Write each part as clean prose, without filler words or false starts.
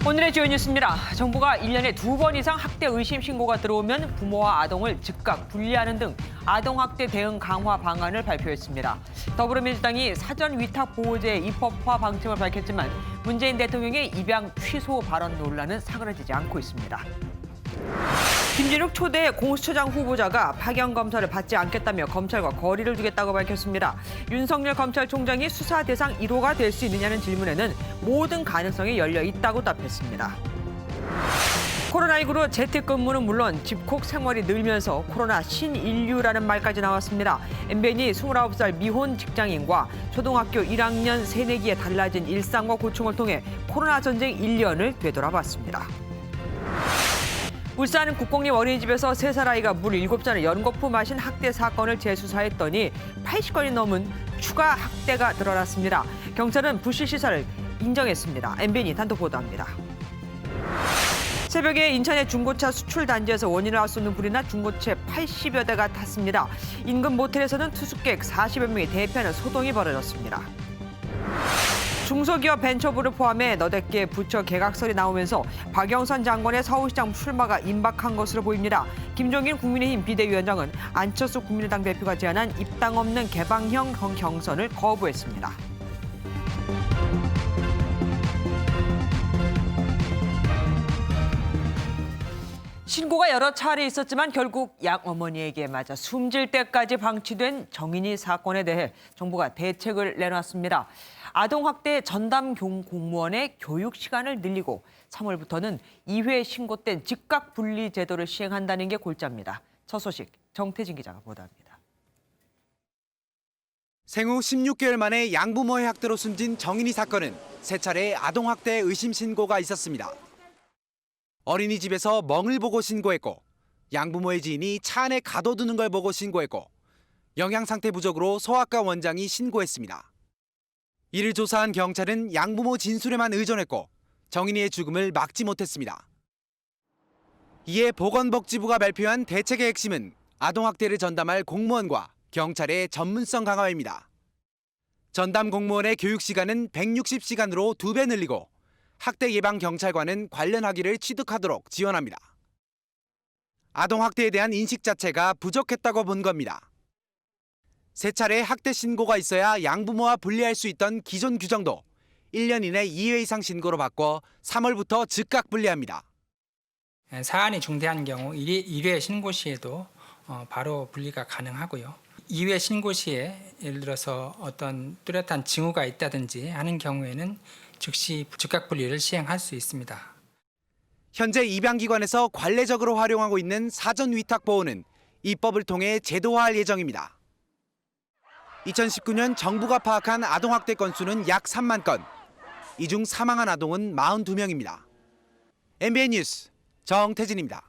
오늘의 주요 뉴스입니다. 정부가 1년에 2번 이상 학대 의심 신고가 들어오면 부모와 아동을 즉각 분리하는 등 아동학대 대응 강화 방안을 발표했습니다. 더불어민주당이 사전 위탁 보호제 입법화 방침을 밝혔지만 문재인 대통령의 입양 취소 발언 논란은 사그라지지 않고 있습니다. 김진욱 초대 공수처장 후보자가 파견 검사를 받지 않겠다며 검찰과 거리를 두겠다고 밝혔습니다. 윤석열 검찰총장이 수사 대상 1호가 될 수 있느냐는 질문에는 모든 가능성이 열려 있다고 답했습니다. 코로나19로 재택근무는 물론 집콕 생활이 늘면서 코로나 신인류라는 말까지 나왔습니다. MBN이 29살 미혼 직장인과 초등학교 1학년 새내기의 달라진 일상과 고충을 통해 코로나 전쟁 1년을 되돌아봤습니다. 울산 국공립 어린이집에서 3살 아이가 물 7잔을 연거푸 마신 학대 사건을 재수사했더니 80건이 넘은 추가 학대가 드러났습니다. 경찰은 부실 시사를 인정했습니다. MBN이 단독 보도합니다. 새벽에 인천의 중고차 수출 단지에서 원인을 알 수 없는 불이 나 중고차 80여 대가 탔습니다. 인근 모텔에서는 투숙객 40여 명이 대피하는 소동이 벌어졌습니다. 중소기업 벤처부를 포함해 너댓 개 부처 개각설이 나오면서 박영선 장관의 서울시장 출마가 임박한 것으로 보입니다. 김종인 국민의힘 비대위원장은 안철수 국민의당 대표가 제안한 입당 없는 개방형 경선을 거부했습니다. 신고가 여러 차례 있었지만 결국 양 어머니에게 맞아 숨질 때까지 방치된 정인이 사건에 대해 정부가 대책을 내놨습니다. 아동학대 전담 공무원의 교육 시간을 늘리고 3월부터는 2회 신고된 즉각 분리 제도를 시행한다는 게 골자입니다. 첫 소식 정태진 기자가 보도합니다. 생후 16개월 만에 양부모의 학대로 숨진 정인이 사건은 세 차례 아동학대 의심 신고가 있었습니다. 어린이집에서 멍을 보고 신고했고 양부모의 지인이 차 안에 가둬두는 걸 보고 신고했고 영양상태 부족으로 소아과 원장이 신고했습니다. 이를 조사한 경찰은 양부모 진술에만 의존했고 정인이의 죽음을 막지 못했습니다. 이에 보건복지부가 발표한 대책의 핵심은 아동학대를 전담할 공무원과 경찰의 전문성 강화입니다. 전담 공무원의 교육 시간은 160시간으로 2배 늘리고 학대 예방 경찰관은 관련 학위를 취득하도록 지원합니다. 아동학대에 대한 인식 자체가 부족했다고 본 겁니다. 세 차례 학대 신고가 있어야 양부모와 분리할 수 있던 기존 규정도 1년 이내 2회 이상 신고로 바꿔 3월부터 즉각 분리합니다. 사안이 중대한 경우 1회 신고 시에도 바로 분리가 가능하고요. 2회 신고 시에 예를 들어서 어떤 뚜렷한 징후가 있다든지 하는 경우에는 즉시 즉각 분리를 시행할 수 있습니다. 현재 입양기관에서 관례적으로 활용하고 있는 사전 위탁 보호는 입법을 통해 제도화할 예정입니다. 2019년 정부가 파악한 아동학대 건수는 약 3만 건. 이 중 사망한 아동은 42명입니다. MBN 뉴스 정태진입니다.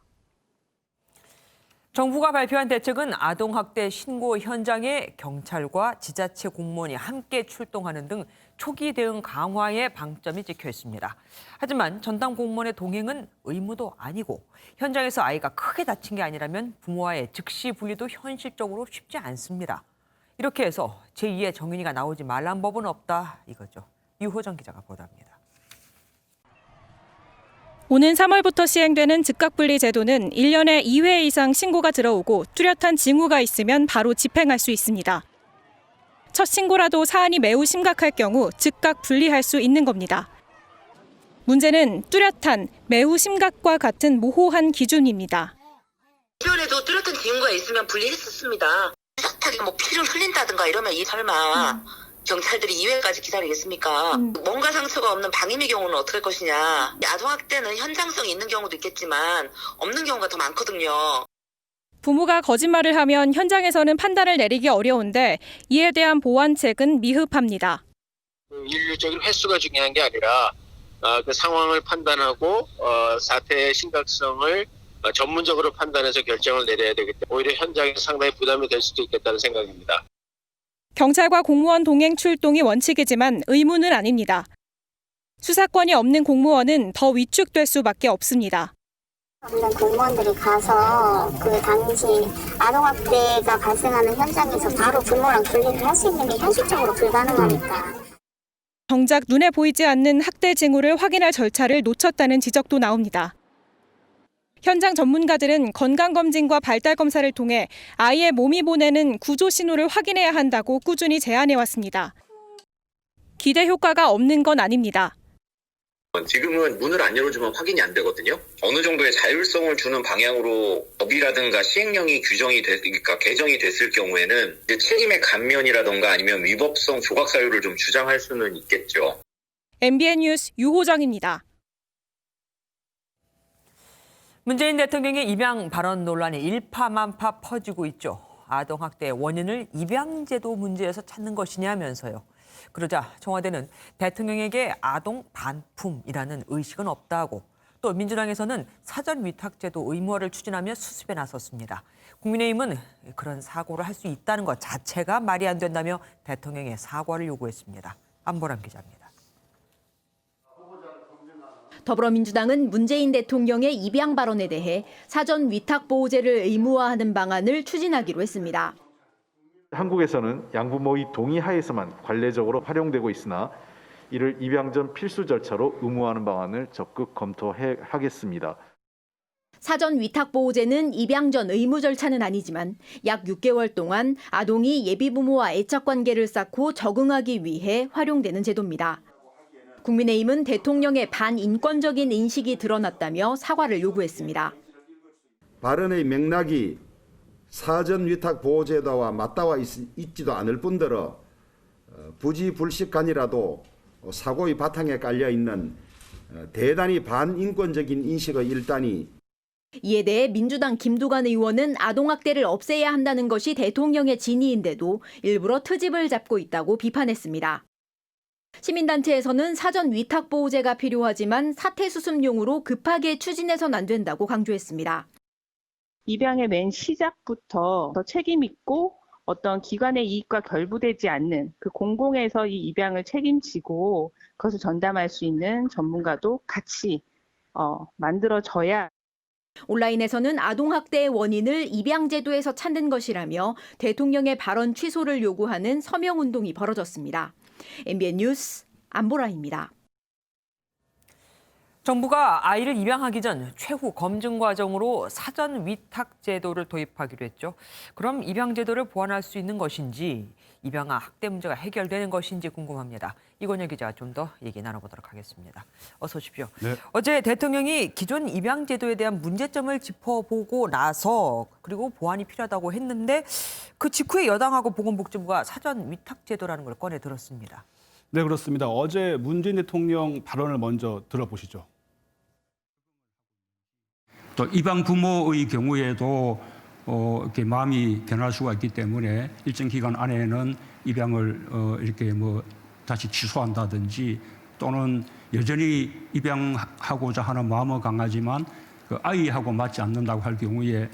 정부가 발표한 대책은 아동학대 신고 현장에 경찰과 지자체 공무원이 함께 출동하는 등 초기 대응 강화에 방점이 찍혀 있습니다. 하지만 전담 공무원의 동행은 의무도 아니고 현장에서 아이가 크게 다친 게 아니라면 부모와의 즉시 분리도 현실적으로 쉽지 않습니다. 이렇게 해서 제2의 정인이가 나오지 말란 법은 없다 이거죠. 유호정 기자가 보도합니다. 오는 3월부터 시행되는 즉각분리 제도는 1년에 2회 이상 신고가 들어오고 뚜렷한 징후가 있으면 바로 집행할 수 있습니다. 첫 신고라도 사안이 매우 심각할 경우 즉각 분리할 수 있는 겁니다. 문제는 뚜렷한, 매우 심각과 같은 모호한 기준입니다. 기존에도 뚜렷한 징후가 있으면 분리했었습니다. 뚜렷하게 피를 흘린다든가 이러면 설마 경찰들이 2회까지 기다리겠습니까? 뭔가 상처가 없는 방임의 경우는 어떻게 할 것이냐. 아동학대는 현장성이 있는 경우도 있겠지만 없는 경우가 더 많거든요. 부모가 거짓말을 하면 현장에서는 판단을 내리기 어려운데 이에 대한 보완책은 미흡합니다. 인류적인 횟수가 중요한 게 아니라 그 상황을 판단하고 사태의 심각성을 전문적으로 판단해서 결정을 내려야 되기 때문에 오히려 현장에 상당히 부담이 될 수도 있겠다는 생각입니다. 경찰과 공무원 동행 출동이 원칙이지만 의무는 아닙니다. 수사권이 없는 공무원은 더 위축될 수밖에 없습니다. 없는 공무원들이 가서 그 당시 아동학대가 발생하는 현장에서 바로 부모랑 분리를 할 수 있는 게 현실적으로 불가능하니까. 정작 눈에 보이지 않는 학대 징후를 확인할 절차를 놓쳤다는 지적도 나옵니다. 현장 전문가들은 건강검진과 발달검사를 통해 아이의 몸이 보내는 구조 신호를 확인해야 한다고 꾸준히 제안해왔습니다. 기대 효과가 없는 건 아닙니다. 지금은 문을 안 열어주면 확인이 안 되거든요. 어느 정도의 자율성을 주는 방향으로 법이라든가 시행령이 그러니까 개정이 됐을 경우에는 이제 책임의 감면이라든가 아니면 위법성 조각 사유를 좀 주장할 수는 있겠죠. MBN 뉴스 유호정입니다. 문재인 대통령의 입양 발언 논란이 일파만파 퍼지고 있죠. 아동학대의 원인을 입양제도 문제에서 찾는 것이냐면서요. 그러자 청와대는 대통령에게 아동 반품이라는 의식은 없다고, 또 민주당에서는 사전 위탁제도 의무화를 추진하며 수습에 나섰습니다. 국민의힘은 그런 사고를 할 수 있다는 것 자체가 말이 안 된다며 대통령의 사과를 요구했습니다. 안보람 기자입니다. 더불어민주당은 문재인 대통령의 입양 발언에 대해 사전 위탁 보호제를 의무화하는 방안을 추진하기로 했습니다. 한국에서는 양부모의 동의 하에서만 관례적으로 활용되고 있으나 이를 입양 전 필수 절차로 의무화하는 방안을 적극 검토하겠습니다. 사전 위탁 보호제는 입양 전 의무 절차는 아니지만 약 6개월 동안 아동이 예비부모와 애착 관계를 쌓고 적응하기 위해 활용되는 제도입니다. 국민의힘은 대통령의 반인권적인 인식이 드러났다며 사과를 요구했습니다. 발언의 맥락이 사전 위탁 보호제도와 맞닿아 있지도 않을 뿐더러 부지불식간이라도 사고의 바탕에 깔려있는 대단히 반인권적인 인식의 일단이. 이에 대해 민주당 김두관 의원은 아동학대를 없애야 한다는 것이 대통령의 진의인데도 일부러 트집을 잡고 있다고 비판했습니다. 시민단체에서는 사전 위탁 보호제가 필요하지만 사태 수습용으로 급하게 추진해선 안 된다고 강조했습니다. 입양의 맨 시작부터 더 책임 있고 어떤 기관의 이익과 결부되지 않는 그 공공에서 이 입양을 책임지고 그것을 전담할 수 있는 전문가도 같이 만들어져야. 온라인에서는 아동학대의 원인을 입양제도에서 찾는 것이라며 대통령의 발언 취소를 요구하는 서명운동이 벌어졌습니다. MBN 뉴스 안보라입니다. 정부가 아이를 입양하기 전 최후 검증 과정으로 사전 위탁 제도를 도입하기로 했죠. 그럼 입양 제도를 보완할 수 있는 것인지, 입양아 학대 문제가 해결되는 것인지 궁금합니다. 이건희 기자가 좀 더 얘기 나눠보도록 하겠습니다. 어서 오십시오. 네. 어제 대통령이 기존 입양 제도에 대한 문제점을 짚어보고 나서 그리고 보완이 필요하다고 했는데 그 직후에 여당하고 보건복지부가 사전 위탁 제도라는 걸 꺼내 들었습니다. 네, 그렇습니다. 어제 문재인 대통령 발언을 먼저 들어보시죠. 또 입양 부모의 경우에도 이렇게 마음이 변할 수가 있기 때문에 일정 기간 안에는 입양을 이렇게 다시 취소한다든지, 또는 여전히 입양하고자 하는 마음은 강하지만 그 아이하고 맞지 않는다고 할 경우에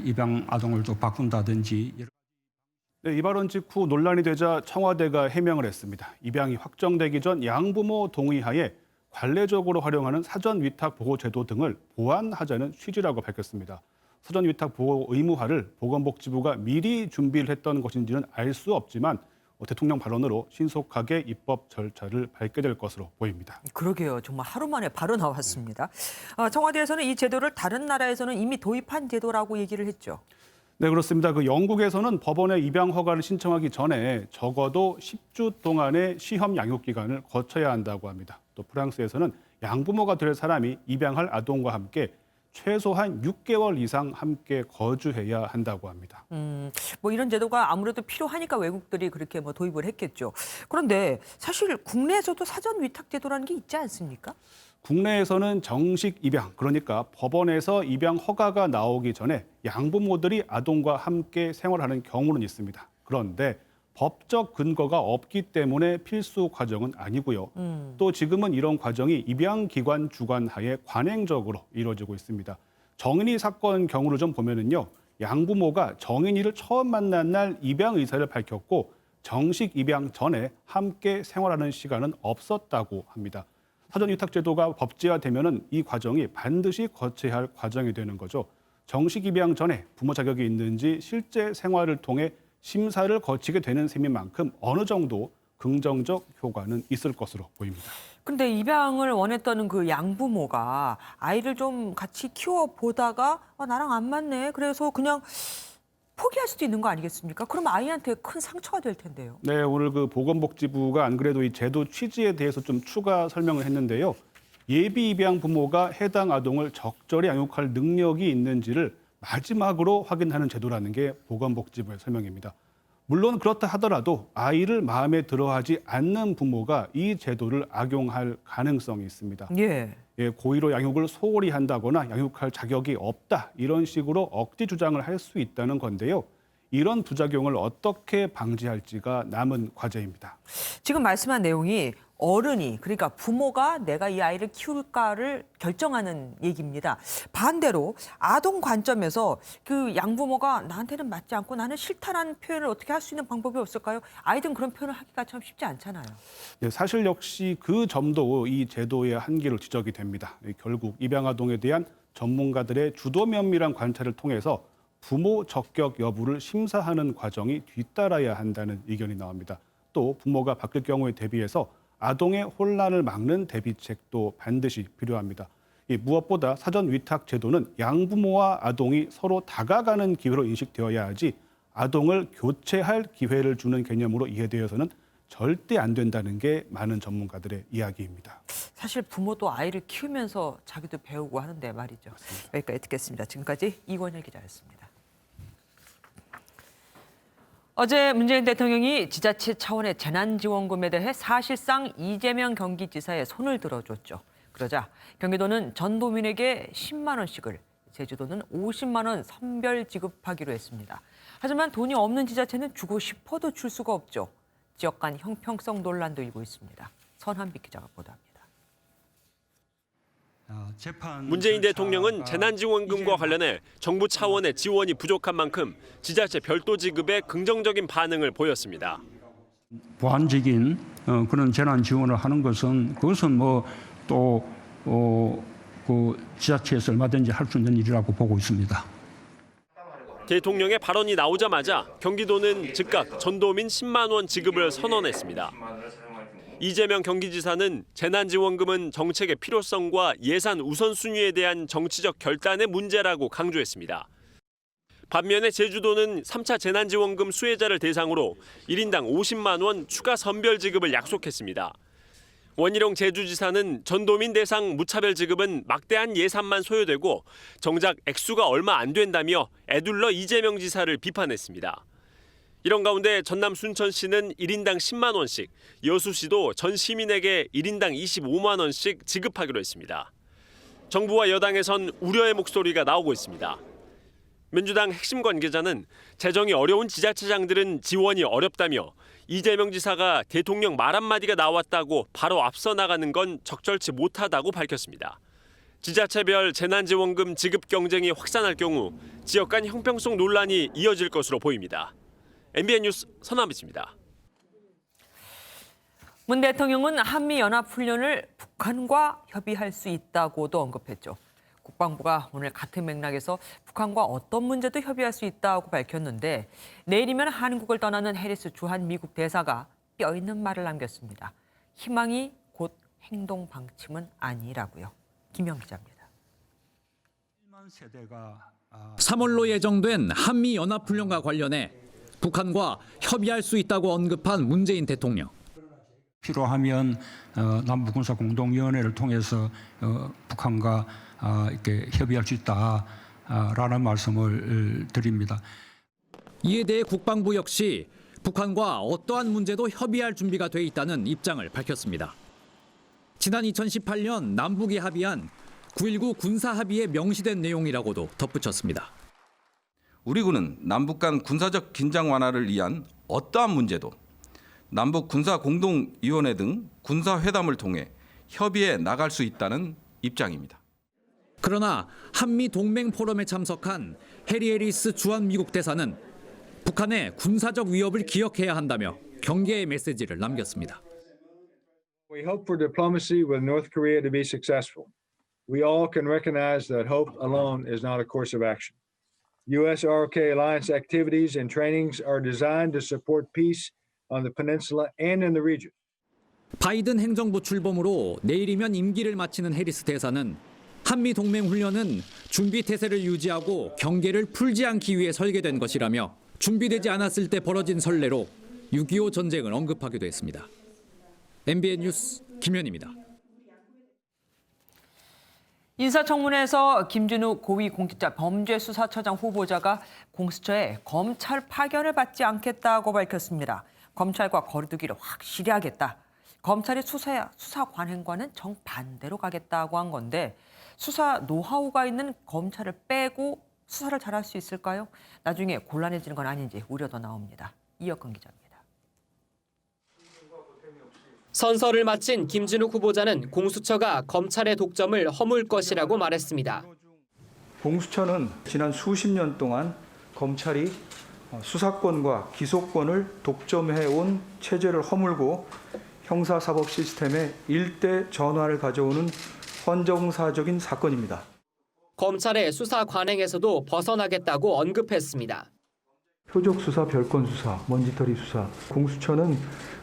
입양 아동을 또 바꾼다든지. 네, 이 발언 직후 논란이 되자 청와대가 해명을 했습니다. 입양이 확정되기 전 양부모 동의하에 관례적으로 활용하는 사전 위탁 보호 제도 등을 보완하자는 취지라고 밝혔습니다. 사전 위탁 보호 의무화를 보건복지부가 미리 준비를 했던 것인지는 알 수 없지만 대통령 발언으로 신속하게 입법 절차를 밟게 될 것으로 보입니다. 그러게요. 정말 하루 만에 바로 나왔습니다. 청와대에서는 이 제도를 다른 나라에서는 이미 도입한 제도라고 얘기를 했죠. 네, 그렇습니다. 영국에서는 법원에 입양 허가를 신청하기 전에 적어도 10주 동안의 시험 양육 기간을 거쳐야 한다고 합니다. 또 프랑스에서는 양부모가 될 사람이 입양할 아동과 함께 최소한 6개월 이상 함께 거주해야 한다고 합니다. 이런 제도가 아무래도 필요하니까 외국들이 그렇게 도입을 했겠죠. 그런데 사실 국내에서도 사전 위탁 제도라는 게 있지 않습니까? 국내에서는 정식 입양, 그러니까 법원에서 입양 허가가 나오기 전에 양부모들이 아동과 함께 생활하는 경우는 있습니다. 그런데 법적 근거가 없기 때문에 필수 과정은 아니고요. 또 지금은 이런 과정이 입양기관 주관하에 관행적으로 이루어지고 있습니다. 정인이 사건 경우를 좀 보면은요, 양부모가 정인이를 처음 만난 날 입양 의사를 밝혔고 정식 입양 전에 함께 생활하는 시간은 없었다고 합니다. 사전 위탁 제도가 법제화되면은 이 과정이 반드시 거쳐야 할 과정이 되는 거죠. 정식 입양 전에 부모 자격이 있는지 실제 생활을 통해 심사를 거치게 되는 셈인 만큼 어느 정도 긍정적 효과는 있을 것으로 보입니다. 근데 입양을 원했던 그 양부모가 아이를 좀 같이 키워보다가 나랑 안 맞네. 그래서 그냥 포기할 수도 있는 거 아니겠습니까? 그럼 아이한테 큰 상처가 될 텐데요. 네, 오늘 그 보건복지부가 안 그래도 이 제도 취지에 대해서 좀 추가 설명을 했는데요. 예비 입양 부모가 해당 아동을 적절히 양육할 능력이 있는지를 마지막으로 확인하는 제도라는 게 보건복지부의 설명입니다. 물론 그렇다 하더라도 아이를 마음에 들어하지 않는 부모가 이 제도를 악용할 가능성이 있습니다. 예. 고의로 양육을 소홀히 한다거나 양육할 자격이 없다 이런 식으로 억지 주장을 할 수 있다는 건데요. 이런 부작용을 어떻게 방지할지가 남은 과제입니다. 지금 말씀한 내용이 어른이, 그러니까 부모가 내가 이 아이를 키울까를 결정하는 얘기입니다. 반대로 아동 관점에서 그 양부모가 나한테는 맞지 않고 나는 싫다라는 표현을 어떻게 할 수 있는 방법이 없을까요? 아이들은 그런 표현을 하기가 참 쉽지 않잖아요. 네, 사실 역시 그 점도 이 제도의 한계로 지적이 됩니다. 결국 입양아동에 대한 전문가들의 주도 면밀한 관찰을 통해서 부모 적격 여부를 심사하는 과정이 뒤따라야 한다는 의견이 나옵니다. 또 부모가 바뀔 경우에 대비해서 아동의 혼란을 막는 대비책도 반드시 필요합니다. 무엇보다 사전 위탁 제도는 양부모와 아동이 서로 다가가는 기회로 인식되어야 하지 아동을 교체할 기회를 주는 개념으로 이해되어서는 절대 안 된다는 게 많은 전문가들의 이야기입니다. 사실 부모도 아이를 키우면서 자기도 배우고 하는데 말이죠. 맞습니다. 여기까지 듣겠습니다. 지금까지 이권일 기자였습니다. 어제 문재인 대통령이 지자체 차원의 재난지원금에 대해 사실상 이재명 경기지사의 손을 들어줬죠. 그러자 경기도는 전도민에게 10만 원씩을, 제주도는 50만 원 선별 지급하기로 했습니다. 하지만 돈이 없는 지자체는 주고 싶어도 줄 수가 없죠. 지역 간 형평성 논란도 일고 있습니다. 선한비 기자가 보도합니다. 문재인 대통령은 재난지원금과 관련해 정부 차원의 지원이 부족한 만큼 지자체 별도 지급에 긍정적인 반응을 보였습니다. 보완적인 그런 재난 지원을 하는 것은 그것은 뭐 또 그 지자체에서 얼마든지 할 수 있는 일이라고 보고 있습니다. 대통령의 발언이 나오자마자 경기도는 즉각 전도민 10만 원 지급을 선언했습니다. 이재명 경기지사는 재난지원금은 정책의 필요성과 예산 우선순위에 대한 정치적 결단의 문제라고 강조했습니다. 반면에 제주도는 3차 재난지원금 수혜자를 대상으로 1인당 50만 원 추가 선별 지급을 약속했습니다. 원희룡 제주지사는 전도민 대상 무차별 지급은 막대한 예산만 소요되고 정작 액수가 얼마 안 된다며 애둘러 이재명 지사를 비판했습니다. 이런 가운데 전남 순천시는 1인당 10만 원씩, 여수시도 전 시민에게 1인당 25만 원씩 지급하기로 했습니다. 정부와 여당에선 우려의 목소리가 나오고 있습니다. 민주당 핵심 관계자는 재정이 어려운 지자체장들은 지원이 어렵다며 이재명 지사가 대통령 말 한마디가 나왔다고 바로 앞서 나가는 건 적절치 못하다고 밝혔습니다. 지자체별 재난지원금 지급 경쟁이 확산할 경우 지역 간 형평성 논란이 이어질 것으로 보입니다. MBN 뉴스 선한빛입니다. 문 대통령은 한미연합훈련을 북한과 협의할 수 있다고도 언급했죠. 국방부가 오늘 같은 맥락에서 북한과 어떤 문제도 협의할 수 있다고 밝혔는데 내일이면 한국을 떠나는 해리스 주한 미국 대사가 뼈 있는 말을 남겼습니다. 희망이 곧 행동 방침은 아니라고요. 김영 기자입니다. 3월로 예정된 한미연합훈련과 관련해 북한과 협의할 수 있다고 언급한 문재인 대통령. 필요하면 남북군사공동위원회를 통해서 북한과 이렇게 협의할 수 있다라는 말씀을 드립니다. 이에 대해 국방부 역시 북한과 어떠한 문제도 협의할 준비가 돼 있다는 입장을 밝혔습니다. 지난 2018년 남북이 합의한 9.19 군사합의에 명시된 내용이라고도 덧붙였습니다. 우리 군은 남북 간 군사적 긴장 완화를 위한 어떠한 문제도 남북 군사공동위원회 등 군사회담을 통해 협의해 나갈 수 있다는 입장입니다. 그러나 한미 동맹 포럼에 참석한 해리스 주한 미국 대사는 북한의 군사적 위협을 기억해야 한다며 경계의 메시지를 남겼습니다. We hope for diplomacy with North Korea to be successful. We all can recognize that hope alone is not a course of action. US-ROK alliance activities and trainings are designed to support peace on the peninsula and in the region. 바이든 행정부 출범으로 내일이면 임기를 마치는 해리스 대사는 한미 동맹 훈련은 준비 태세를 유지하고 경계를 풀지 않기 위해 설계된 것이라며 준비되지 않았을 때 벌어진 선례로 6.25 전쟁을 언급하기도 했습니다. MBN 뉴스 김현입니다. 인사청문회에서 김진우 고위공직자 범죄수사처장 후보자가 공수처에 검찰 파견을 받지 않겠다고 밝혔습니다. 검찰과 거리두기를 확실히 하겠다. 검찰의 수사 관행과는 정반대로 가겠다고 한 건데 수사 노하우가 있는 검찰을 빼고 수사를 잘할 수 있을까요? 나중에 곤란해지는 건 아닌지 우려도 나옵니다. 이혁근 기자입니다. 선서를 마친 김진욱 후보자는 공수처가 검찰의 독점을 허물 것이라고 말했습니다. 공수처는 지난 수십 년 동안 검찰이 수사권과 기소권을 독점해온 체제를 허물고 형사사법 시스템의 일대 전환을 가져오는 헌정사적인 사건입니다. 검찰의 수사 관행에서도 벗어나겠다고 언급했습니다. 표적 수사, 별건 수사, 먼지털이 수사, 공수처는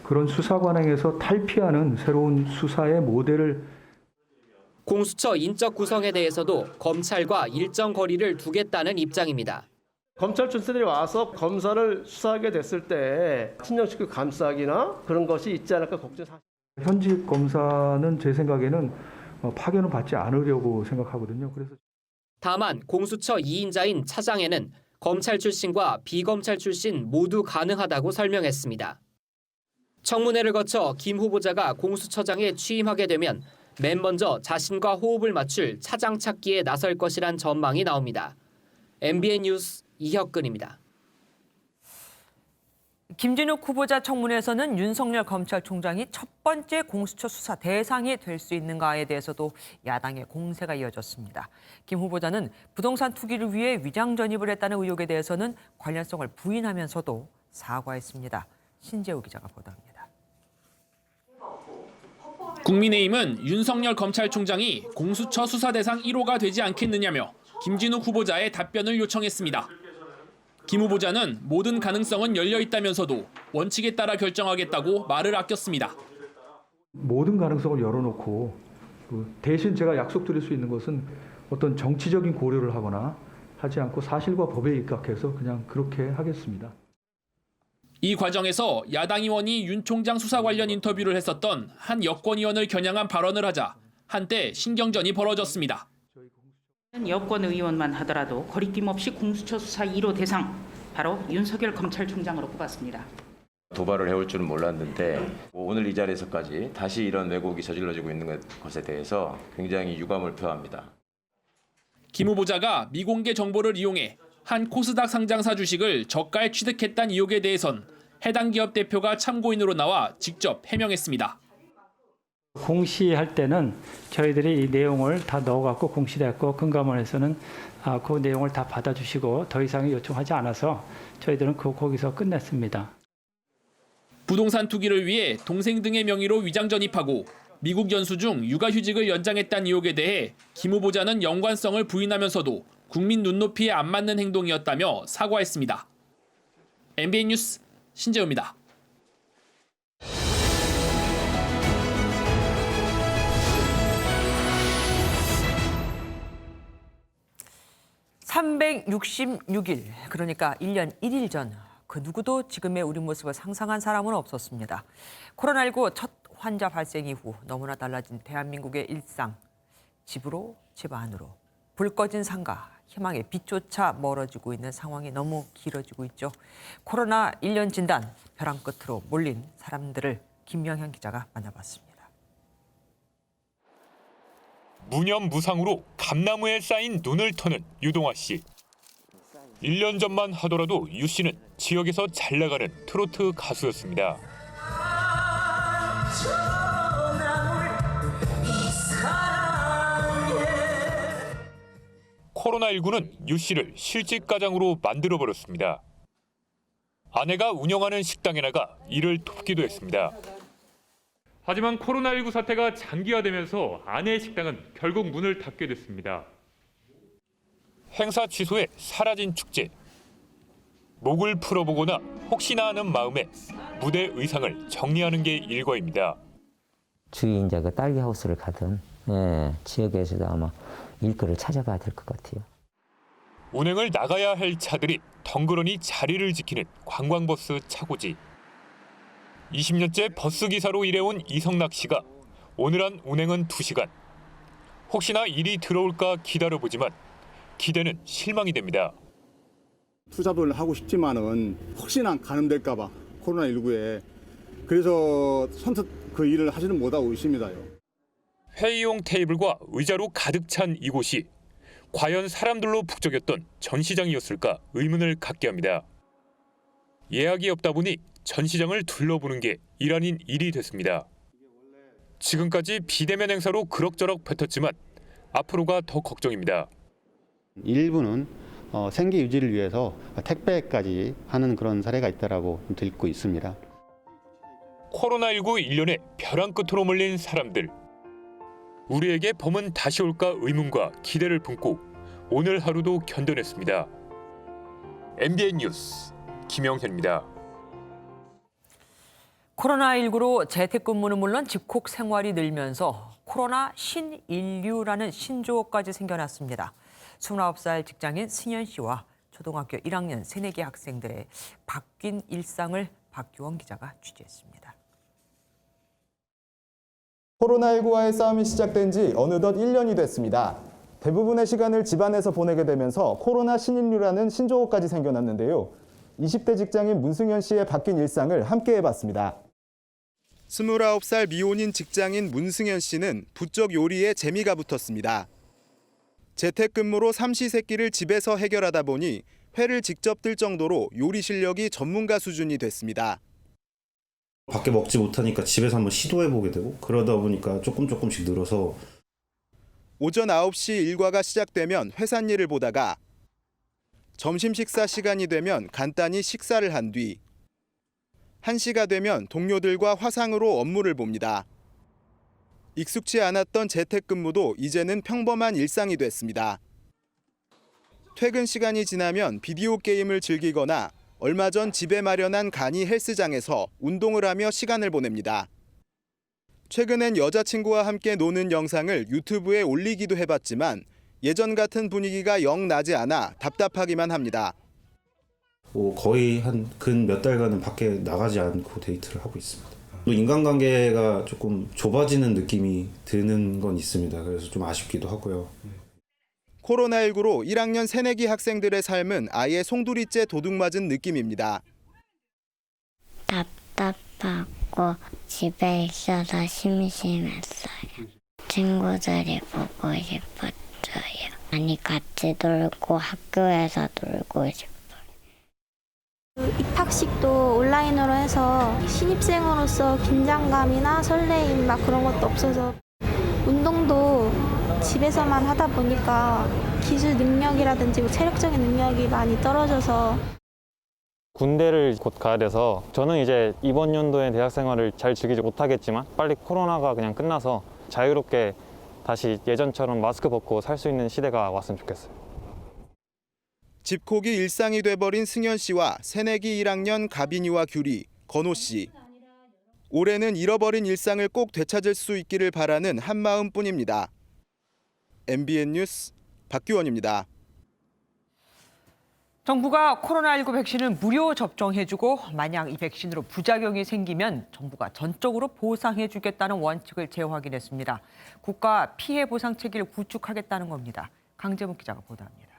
그런 수사 관행에서 탈피하는 새로운 수사의 모델을 공수처 인적 구성에 대해서도 검찰과 일정 거리를 두겠다는 입장입니다. 검찰 출신들이 와서 검사를 수사하게 됐을 때 친정식구 감싸기나 그런 것이 있지 않을까 걱정사. 현직 검사는 제 생각에는 파견을 받지 않으려고 생각하거든요. 그래서 다만 공수처 2인자인 차장에는 검찰 출신과 비검찰 출신 모두 가능하다고 설명했습니다. 청문회를 거쳐 김 후보자가 공수처장에 취임하게 되면 맨 먼저 자신과 호흡을 맞출 차장 찾기에 나설 것이란 전망이 나옵니다. MBN 뉴스 이혁근입니다. 김진욱 후보자 청문회에서는 윤석열 검찰총장이 첫 번째 공수처 수사 대상이 될 수 있는가에 대해서도 야당의 공세가 이어졌습니다. 김 후보자는 부동산 투기를 위해 위장 전입을 했다는 의혹에 대해서는 관련성을 부인하면서도 사과했습니다. 신재우 기자가 보도합니다. 국민의힘은 윤석열 검찰총장이 공수처 수사 대상 1호가 되지 않겠느냐며 김진욱 후보자의 답변을 요청했습니다. 김 후보자는 모든 가능성은 열려 있다면서도 원칙에 따라 결정하겠다고 말을 아꼈습니다. 모든 가능성을 열어놓고 대신 제가 약속드릴 수 있는 것은 어떤 정치적인 고려를 하거나 하지 않고 사실과 법에 입각해서 그냥 그렇게 하겠습니다. 이 과정에서 야당 의원이 윤 총장 수사 관련 인터뷰를 했었던 한 여권 의원을 겨냥한 발언을 하자 한때 신경전이 벌어졌습니다. 여권 의원만 하더라도 거리낌 없이 공수처 수사 1호 대상 바로 윤석열 검찰총장으로 꼽았습니다. 도발을 해올 줄은 몰랐는데 오늘 이 자리에서까지 다시 이런 왜곡이 저질러지고 있는 것에 대해서 굉장히 유감을 표합니다. 김 후보자가 미공개 정보를 이용해 한 코스닥 상장사 주식을 저가에 취득했다는 의혹에 대해선 해당 기업 대표가 참고인으로 나와 직접 해명했습니다. 공시할 때는 저희들이 이 내용을 다 넣어갖고 공시됐고 금감원에서는 그 내용을 다 받아주시고 더 이상의 요청하지 않아서 저희들은 거기서 끝냈습니다. 부동산 투기를 위해 동생 등의 명의로 위장 전입하고 미국 연수 중 육아휴직을 연장했다는 의혹에 대해 김 후보자는 연관성을 부인하면서도 국민 눈높이에 안 맞는 행동이었다며 사과했습니다. MBN 뉴스 신재우입니다. (366일) 그러니까 1년 1일 전 그 누구도 지금의 우리 모습을 상상한 사람은 없었습니다. 코로나19 첫 환자 발생 이후 너무나 달라진 대한민국의 일상. 집으로 집 안으로 불 꺼진 상가 희망의 빛조차 멀어지고 있는 상황이 너무 길어지고 있죠. 코로나 1년 진단 벼랑 끝으로 몰린 사람들을 김명현 기자가 만나봤습니다. 무념무상으로 감나무에 쌓인 눈을 터는 유동화 씨. 1년 전만 하더라도 유 씨는 지역에서 잘 나가는 트로트 가수였습니다. 코로나19는 유 씨를 실직가장으로 만들어버렸습니다. 아내가 운영하는 식당에 나가 일을 돕기도 했습니다. 하지만 코로나19 사태가 장기화되면서 아내의 식당은 결국 문을 닫게 됐습니다. 행사 취소에 사라진 축제. 목을 풀어보거나 혹시나 하는 마음에 무대 의상을 정리하는 게 일과입니다. 주위 이제 그 딸기 하우스를 가든 지역에서도 아마 일거를 찾아봐야 될 것 같아요. 운행을 나가야 할 차들이 덩그러니 자리를 지키는 관광버스 차고지. 20년째 버스 기사로 일해온 이성락 씨가 오늘 한 운행은 2시간. 혹시나 일이 들어올까 기다려보지만 기대는 실망이 됩니다. 투잡을 하고 싶지만은 혹시나 감염될까 봐 코로나19에 그래서 선뜻 그 일을 하지는 못하고 있습니다요. 회의용 테이블과 의자로 가득 찬 이곳이 과연 사람들로 북적였던 전시장이었을까 의문을 갖게 합니다. 예약이 없다 보니 전시장을 둘러보는 게 일 아닌 일이 됐습니다. 지금까지 비대면 행사로 그럭저럭 뱉었지만 앞으로가 더 걱정입니다. 일부는 생계 유지를 위해서 택배까지 하는 그런 사례가 있다라고 듣고 있습니다. 코로나19 1년에 벼랑 끝으로 몰린 사람들. 우리에게 봄은 다시 올까 의문과 기대를 품고 오늘 하루도 견뎌냈습니다. MBN 뉴스 김영현입니다. 코로나19로 재택근무는 물론 집콕 생활이 늘면서 코로나 신인류라는 신조어까지 생겨났습니다. 29살 직장인 승현 씨와 초등학교 1학년 새내기 학생들의 바뀐 일상을 박규원 기자가 취재했습니다. 코로나19와의 싸움이 시작된 지 어느덧 1년이 됐습니다. 대부분의 시간을 집안에서 보내게 되면서 코로나 신인류라는 신조어까지 생겨났는데요. 20대 직장인 문승현 씨의 바뀐 일상을 함께 해봤습니다. 29살 미혼인 직장인 문승현 씨는 부쩍 요리에 재미가 붙었습니다. 재택근무로 삼시세끼를 집에서 해결하다 보니 회를 직접 뜰 정도로 요리 실력이 전문가 수준이 됐습니다. 밖에 먹지 못하니까 집에서 한번 시도해보게 되고 그러다 보니까 조금씩 늘어서 오전 9시 일과가 시작되면 회사 일을 보다가 점심 식사 시간이 되면 간단히 식사를 한 뒤 1시가 되면 동료들과 화상으로 업무를 봅니다. 익숙치 않았던 재택근무도 이제는 평범한 일상이 됐습니다. 퇴근 시간이 지나면 비디오 게임을 즐기거나 얼마 전 집에 마련한 간이 헬스장에서 운동을 하며 시간을 보냅니다. 최근엔 여자친구와 함께 노는 영상을 유튜브에 올리기도 해봤지만 예전 같은 분위기가 영 나지 않아 답답하기만 합니다. 거의 한 근 몇 달간은 밖에 나가지 않고 데이트를 하고 있습니다. 또 인간관계가 조금 좁아지는 느낌이 드는 건 있습니다. 그래서 좀 아쉽기도 하고요. 코로나19로 1학년 새내기 학생들의 삶은 아예 송두리째 도둑맞은 느낌입니다. 답답하고 집에 있어서 심심했어요. 친구들이 보고 싶었어요. 많이 같이 놀고 학교에서 놀고 싶어요. 입학식도 온라인으로 해서 신입생으로서 긴장감이나 설레임 막 그런 것도 없어서 운동도 집에서만 하다 보니까 기술 능력이라든지 체력적인 능력이 많이 떨어져서 군대를 곧 가야 돼서 저는 이제 이번 연도에 대학 생활을 잘 즐기지 못하겠지만 빨리 코로나가 그냥 끝나서 자유롭게 다시 예전처럼 마스크 벗고 살 수 있는 시대가 왔으면 좋겠어요. 집콕이 일상이 돼버린 승현 씨와 새내기 1학년 가빈이와 규리, 건호 씨. 올해는 잃어버린 일상을 꼭 되찾을 수 있기를 바라는 한마음뿐입니다. MBN 뉴스 박규원입니다. 정부가 코로나19 백신을 무료 접종해주고 만약 이 백신으로 부작용이 생기면 정부가 전적으로 보상해주겠다는 원칙을 재확인했습니다. 국가 피해 보상 체계를 구축하겠다는 겁니다. 강재문 기자가 보도합니다.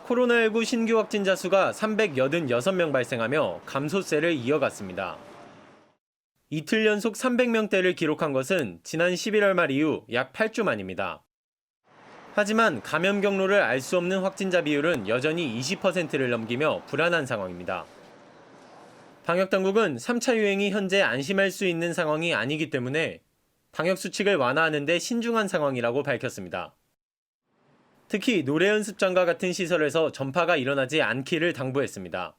코로나19 신규 확진자 수가 386명 발생하며 감소세를 이어갔습니다. 이틀 연속 300명대를 기록한 것은 지난 11월 말 이후 약 8주 만입니다. 하지만 감염 경로를 알 수 없는 확진자 비율은 여전히 20%를 넘기며 불안한 상황입니다. 방역당국은 3차 유행이 현재 안심할 수 있는 상황이 아니기 때문에 방역 수칙을 완화하는 데 신중한 상황이라고 밝혔습니다. 특히 노래 연습장과 같은 시설에서 전파가 일어나지 않기를 당부했습니다.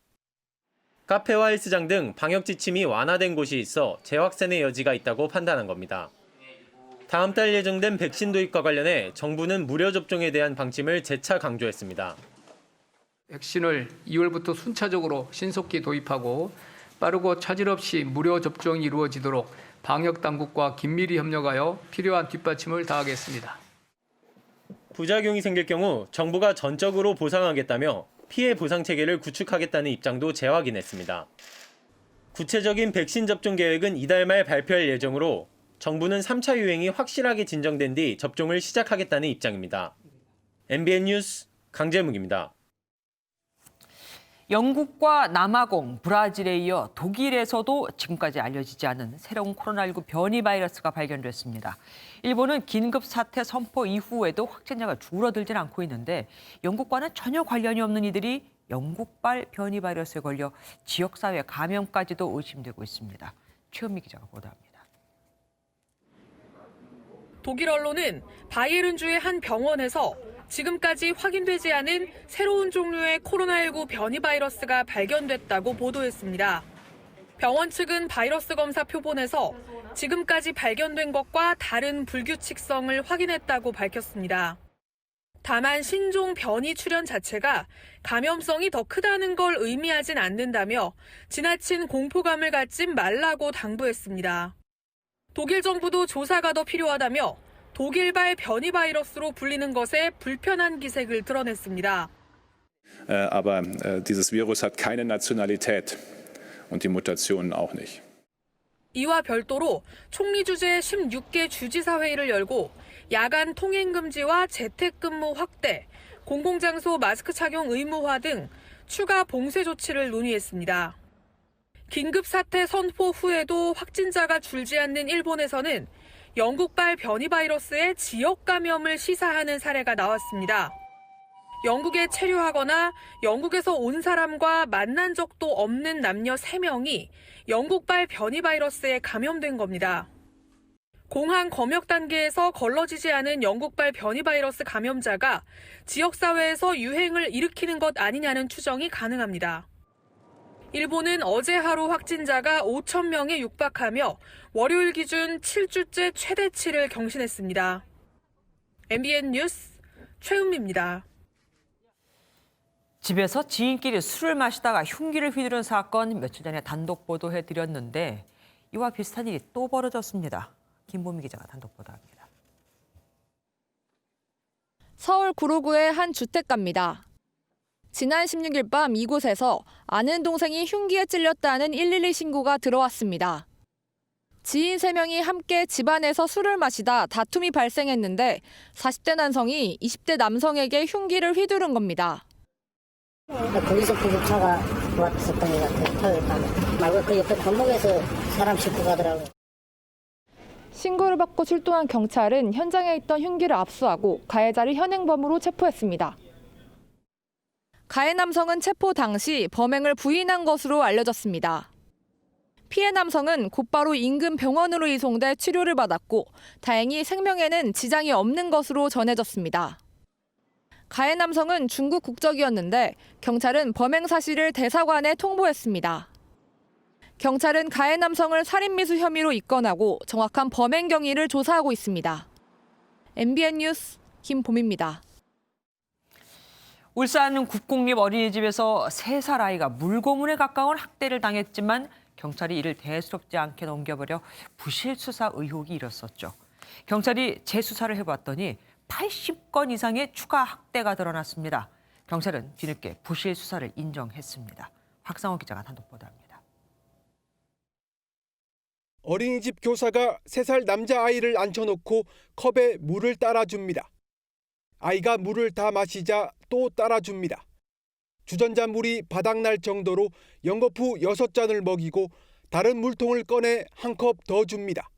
카페와 헬스장 등 방역 지침이 완화된 곳이 있어 재확산의 여지가 있다고 판단한 겁니다. 다음 달 예정된 백신 도입과 관련해 정부는 무료 접종에 대한 방침을 재차 강조했습니다. 백신을 2월부터 순차적으로 신속히 도입하고 빠르고 차질 없이 무료 접종이 이루어지도록 방역 당국과 긴밀히 협력하여 필요한 뒷받침을 다하겠습니다. 부작용이 생길 경우 정부가 전적으로 보상하겠다며 피해 보상 체계를 구축하겠다는 입장도 재확인했습니다. 구체적인 백신 접종 계획은 이달 말 발표할 예정으로 정부는 3차 유행이 확실하게 진정된 뒤 접종을 시작하겠다는 입장입니다. MBN 뉴스 강재묵입니다. 영국과 남아공, 브라질에 이어 독일에서도 지금까지 알려지지 않은 새로운 코로나19 변이 바이러스가 발견됐습니다. 일본은 긴급 사태 선포 이후에도 확진자가 줄어들진 않고 있는데 영국과는 전혀 관련이 없는 이들이 영국발 변이 바이러스에 걸려 지역사회 감염까지도 의심되고 있습니다. 최은미 기자가 보도합니다. 독일 언론은 바이에른주의 한 병원에서 지금까지 확인되지 않은 새로운 종류의 코로나19 변이 바이러스가 발견됐다고 보도했습니다. 병원 측은 바이러스 검사 표본에서 지금까지 발견된 것과 다른 불규칙성을 확인했다고 밝혔습니다. 다만 신종 변이 출현 자체가 감염성이 더 크다는 걸 의미하진 않는다며 지나친 공포감을 갖지 말라고 당부했습니다. 독일 정부도 조사가 더 필요하다며 독일발 변이 바이러스로 불리는 것에 불편한 기색을 드러냈습니다. Aber dieses Virus hat keine Nationalität und die Mutationen auch nicht. 이와 별도로 총리 주재 16개 주지사 회의를 열고 야간 통행 금지와 재택근무 확대, 공공장소 마스크 착용 의무화 등 추가 봉쇄 조치를 논의했습니다. 긴급 사태 선포 후에도 확진자가 줄지 않는 일본에서는 영국발 변이 바이러스의 지역 감염을 시사하는 사례가 나왔습니다. 영국에 체류하거나 영국에서 온 사람과 만난 적도 없는 남녀 3명이 영국발 변이 바이러스에 감염된 겁니다. 공항 검역 단계에서 걸러지지 않은 영국발 변이 바이러스 감염자가 지역사회에서 유행을 일으키는 것 아니냐는 추정이 가능합니다. 일본은 어제 하루 확진자가 5천 명에 육박하며 월요일 기준 7주째 최대치를 경신했습니다. MBN 뉴스 최은미입니다. 집에서 지인끼리 술을 마시다가 흉기를 휘두른 사건 며칠 전에 단독 보도해드렸는데 이와 비슷한 일이 또 벌어졌습니다. 김보미 기자가 단독 보도합니다. 서울 구로구의 한 주택가입니다. 지난 16일 밤 이곳에서 아는 동생이 흉기에 찔렸다는 112 신고가 들어왔습니다. 지인 3명이 함께 집안에서 술을 마시다 다툼이 발생했는데 40대 남성이 20대 남성에게 흉기를 휘두른 겁니다. 거기서 구급차가 왔었던 것 같아요. 토요일 밤에. 말고 그 옆에 골목에서 사람 싣고 가더라고요. 신고를 받고 출동한 경찰은 현장에 있던 흉기를 압수하고 가해자를 현행범으로 체포했습니다. 가해 남성은 체포 당시 범행을 부인한 것으로 알려졌습니다. 피해 남성은 곧바로 인근 병원으로 이송돼 치료를 받았고 다행히 생명에는 지장이 없는 것으로 전해졌습니다. 가해 남성은 중국 국적이었는데 경찰은 범행 사실을 대사관에 통보했습니다. 경찰은 가해 남성을 살인미수 혐의로 입건하고 정확한 범행 경위를 조사하고 있습니다. MBN 뉴스 김봄입니다. 울산 국공립 어린이집에서 3살 아이가 물고문에 가까운 학대를 당했지만 경찰이 이를 대수롭지 않게 넘겨버려 부실 수사 의혹이 일었었죠. 경찰이 재수사를 해봤더니 80건 이상의 추가 학대가 드러났습니다. 경찰은 뒤늦게 부실 수사를 인정했습니다. 박상호 기자가 단독 보도합니다. 어린이집 교사가 3살 남자아이를 앉혀놓고 컵에 물을 따라줍니다. 아이가 물을 다 마시자 또 따라줍니다. 주전자 물이 바닥날 정도로 연거푸 6잔을 먹이고 다른 물통을 꺼내 한 컵 더 줍니다.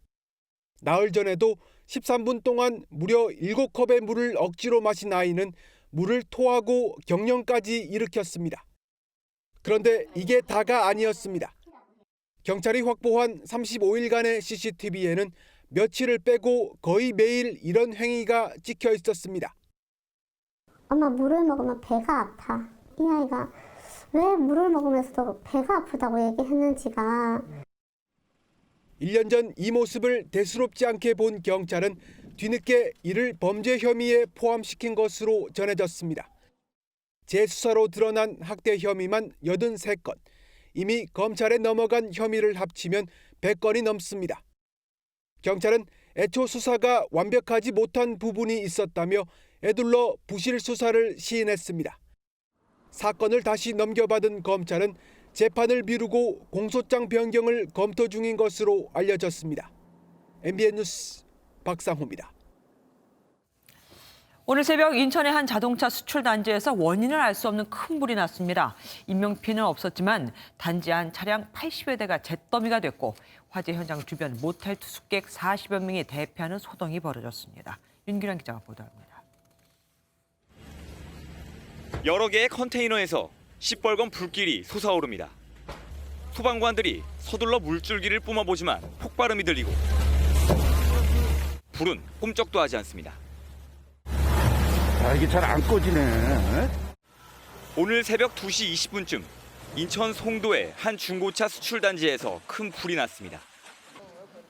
나흘 전에도 13분 동안 무려 7컵의 물을 억지로 마신 아이는 물을 토하고 경련까지 일으켰습니다. 그런데 이게 다가 아니었습니다. 경찰이 확보한 35일간의 CCTV에는 며칠을 빼고 거의 매일 이런 행위가 찍혀 있었습니다. 엄마 물을 먹으면 배가 아파. 이 아이가 왜 물을 먹으면서도 배가 아프다고 얘기했는지가. 1년 전 이 모습을 대수롭지 않게 본 경찰은 뒤늦게 이를 범죄 혐의에 포함시킨 것으로 전해졌습니다. 재수사로 드러난 학대 혐의만 83건, 이미 검찰에 넘어간 혐의를 합치면 100건이 넘습니다. 경찰은 애초 수사가 완벽하지 못한 부분이 있었다며 에둘러 부실 수사를 시인했습니다. 사건을 다시 넘겨받은 검찰은 재판을 미루고 공소장 변경을 검토 중인 것으로 알려졌습니다. MBN 뉴스 박상호입니다. 오늘 새벽 인천의 한 자동차 수출 단지에서 원인을 알 수 없는 큰 불이 났습니다. 인명피해는 없었지만 단지 안 차량 80여 대가 잿더미가 됐고 화재 현장 주변 모텔 투숙객 40여 명이 대피하는 소동이 벌어졌습니다. 윤기란 기자가 보도합니다. 여러 개의 컨테이너에서 시뻘건 불길이 솟아오릅니다. 소방관들이 서둘러 물줄기를 뿜어보지만 폭발음이 들리고 불은 꼼짝도 하지 않습니다. 이게 잘 안 꺼지네. 오늘 새벽 2시 20분쯤 인천 송도의 한 중고차 수출 단지에서 큰 불이 났습니다.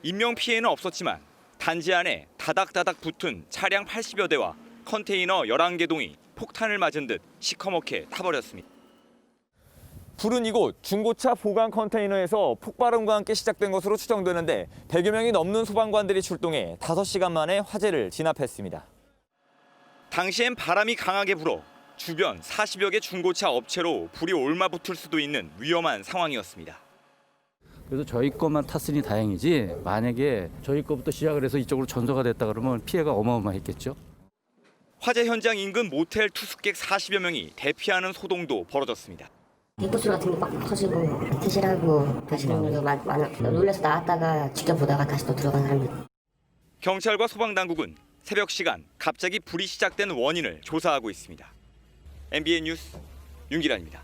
인명 피해는 없었지만 단지 안에 다닥다닥 붙은 차량 80여 대와 컨테이너 11개 동이 폭탄을 맞은 듯 시커멓게 타버렸습니다. 불은 이곳 중고차 보관 컨테이너에서 폭발음과 함께 시작된 것으로 추정되는데 100여 명이 넘는 소방관들이 출동해 5시간 만에 화재를 진압했습니다. 당시엔 바람이 강하게 불어 주변 40여 개 중고차 업체로 불이 올마붙을 수도 있는 위험한 상황이었습니다. 그래서 저희 것만 탔으니 다행이지 만약에 저희 것부터 시작을 해서 이쪽으로 전소가 됐다 그러면 피해가 어마어마했겠죠. 화재 현장 인근 모텔 투숙객 40여 명이 대피하는 소동도 벌어졌습니다. 대포수 같은 게 막 터지고 드시라고 하시는 분도 많아. 놀라서 나왔다가 지켜보다가 다시 또 들어간 사람들. 경찰과 소방당국은 새벽 시간 갑자기 불이 시작된 원인을 조사하고 있습니다. MBN 뉴스 윤기란입니다.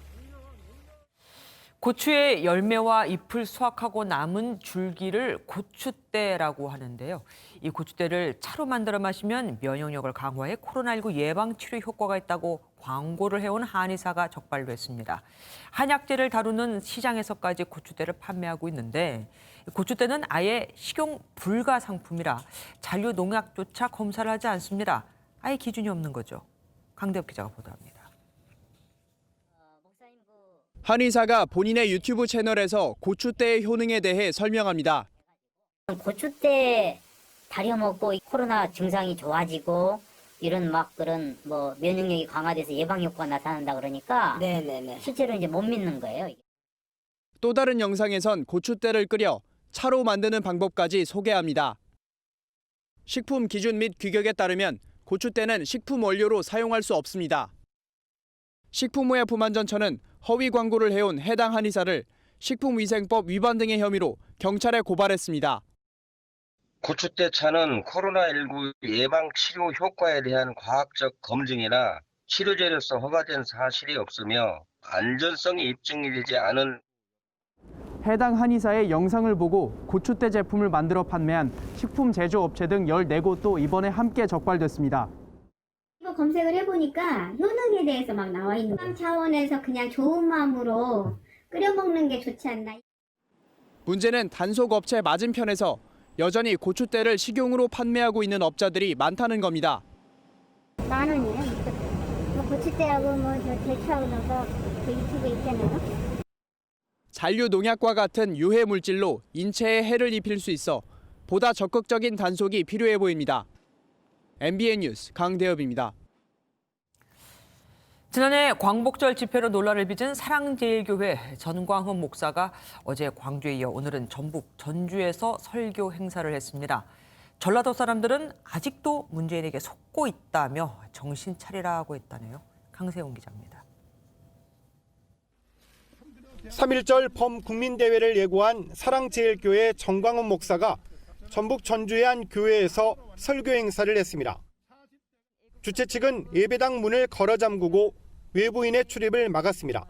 고추의 열매와 잎을 수확하고 남은 줄기를 고추대라고 하는데요. 이 고추대를 차로 만들어 마시면 면역력을 강화해 코로나19 예방 치료 효과가 있다고 광고를 해온 한의사가 적발로 했습니다. 한약재를 다루는 시장에서까지 고추대를 판매하고 있는데 고추대는 아예 식용 불가 상품이라 잔류 농약조차 검사를 하지 않습니다. 아예 기준이 없는 거죠. 강대엽 기자가 보도합니다. 한의사가 본인의 유튜브 채널에서 고추대의 효능에 대해 설명합니다. 고추대 다려 먹고 코로나 증상이 좋아지고 이런 그런 면역력이 강화돼서 예방 효과가 나타난다 그러니까 실제로 이제 못 믿는 거예요. 또 다른 영상에선 고추대를 끓여 차로 만드는 방법까지 소개합니다. 식품 기준 및 규격에 따르면 고추대는 식품 원료로 사용할 수 없습니다. 식품의약품안전처는 허위 광고를 해온 해당 한의사를 식품위생법 위반 등의 혐의로 경찰에 고발했습니다. 고추대 차는 코로나19 예방 치료 효과에 대한 과학적 검증이나 치료제로서 허가된 사실이 없으며 안전성이 입증이 되지 않은 해당 한의사의 영상을 보고 고추대 제품을 만들어 판매한 식품 제조업체 등 14곳도 이번에 함께 적발됐습니다. 이거 검색을 해보니까 효능에 대해서 막 나와 있는 건강 차원에서 그냥 좋은 마음으로 끓여 먹는 게 좋지 않나. 문제는 단속업체 맞은편에서 여전히 고추대를 식용으로 판매하고 있는 업자들이 많다는 겁니다. 10,000원이에요. 고추대하고 대차로 넣어서 유튜브에 있잖아요. 잔류 농약과 같은 유해 물질로 인체에 해를 입힐 수 있어 보다 적극적인 단속이 필요해 보입니다. MBN 뉴스 강대엽입니다. 지난해 광복절 집회로 논란을 빚은 사랑제일교회 전광훈 목사가 어제 광주에 이어 오늘은 전북 전주에서 설교 행사를 했습니다. 전라도 사람들은 아직도 문재인에게 속고 있다며 정신 차리라고 했다네요. 강세웅 기자입니다. 3.1절 범국민대회를 예고한 사랑제일교회 전광훈 목사가 전북 전주의 한 교회에서 설교 행사를 했습니다. 주최 측은 예배당 문을 걸어 잠그고 외부인의 출입을 막았습니다.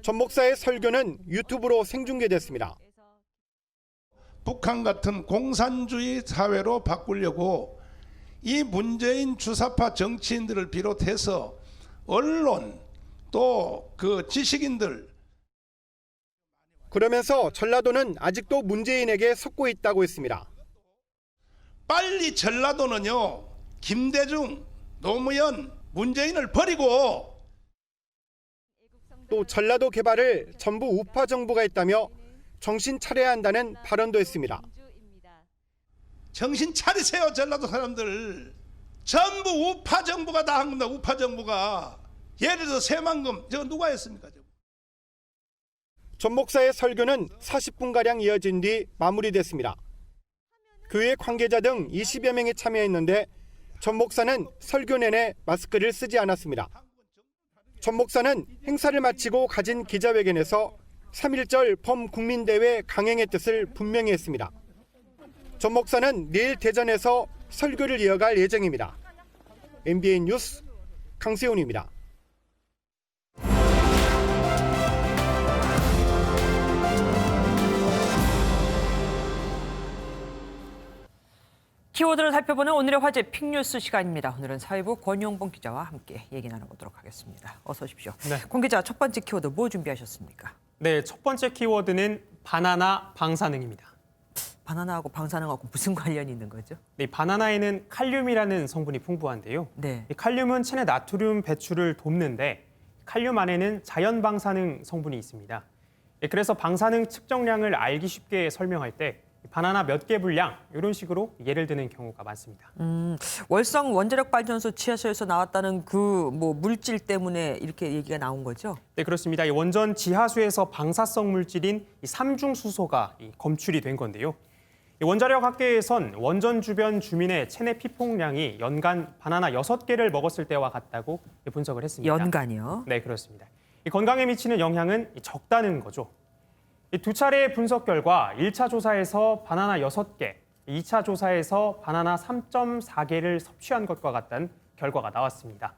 전 목사의 설교는 유튜브로 생중계됐습니다. 북한 같은 공산주의 사회로 바꾸려고 이 문재인 주사파 정치인들을 비롯해서 언론 또 그 지식인들 그러면서 전라도는 아직도 문재인에게 속고 있다고 했습니다. 빨리 전라도는요 김대중, 노무현, 문재인을 버리고 또 전라도 개발을 전부 우파 정부가 했다며 정신 차려야 한다는 발언도 했습니다. 정신 차리세요, 전라도 사람들. 전부 우파 정부가 다 한 겁니다. 우파 정부가. 예를 들어 새만금 저거 누가 했습니까? 전 목사의 설교는 40분가량 이어진 뒤 마무리됐습니다. 교회 관계자 등 20여 명이 참여했는데 전 목사는 설교 내내 마스크를 쓰지 않았습니다. 전 목사는 행사를 마치고 가진 기자회견에서 3.1절 범국민대회 강행의 뜻을 분명히 했습니다. 전 목사는 내일 대전에서 설교를 이어갈 예정입니다. MBN 뉴스 강세훈입니다. 키워드를 살펴보는 오늘의 화제 픽뉴스 시간입니다. 오늘은 사회부 권용봉 기자와 함께 얘기 나눠보도록 하겠습니다. 어서 오십시오. 네. 권 기자, 첫 번째 키워드 뭐 준비하셨습니까? 네, 첫 번째 키워드는 바나나 방사능입니다. 바나나하고 방사능하고 무슨 관련이 있는 거죠? 네, 바나나에는 칼륨이라는 성분이 풍부한데요. 네. 이 칼륨은 체내 나트륨 배출을 돕는데 칼륨 안에는 자연 방사능 성분이 있습니다. 그래서 방사능 측정량을 알기 쉽게 설명할 때 바나나 몇 개 분량 이런 식으로 예를 드는 경우가 많습니다. 월성 원자력 발전소 지하실에서 나왔다는 그 뭐 물질 때문에 이렇게 얘기가 나온 거죠? 네, 그렇습니다. 이 원전 지하수에서 방사성 물질인 이 삼중수소가 검출이 된 건데요. 이 원자력 학계에선 원전 주변 주민의 체내 피폭량이 연간 바나나 6개를 먹었을 때와 같다고 분석을 했습니다. 연간이요? 네, 그렇습니다. 이 건강에 미치는 영향은 적다는 거죠. 두 차례의 분석 결과 1차 조사에서 바나나 6개, 2차 조사에서 바나나 3.4개를 섭취한 것과 같다는 결과가 나왔습니다.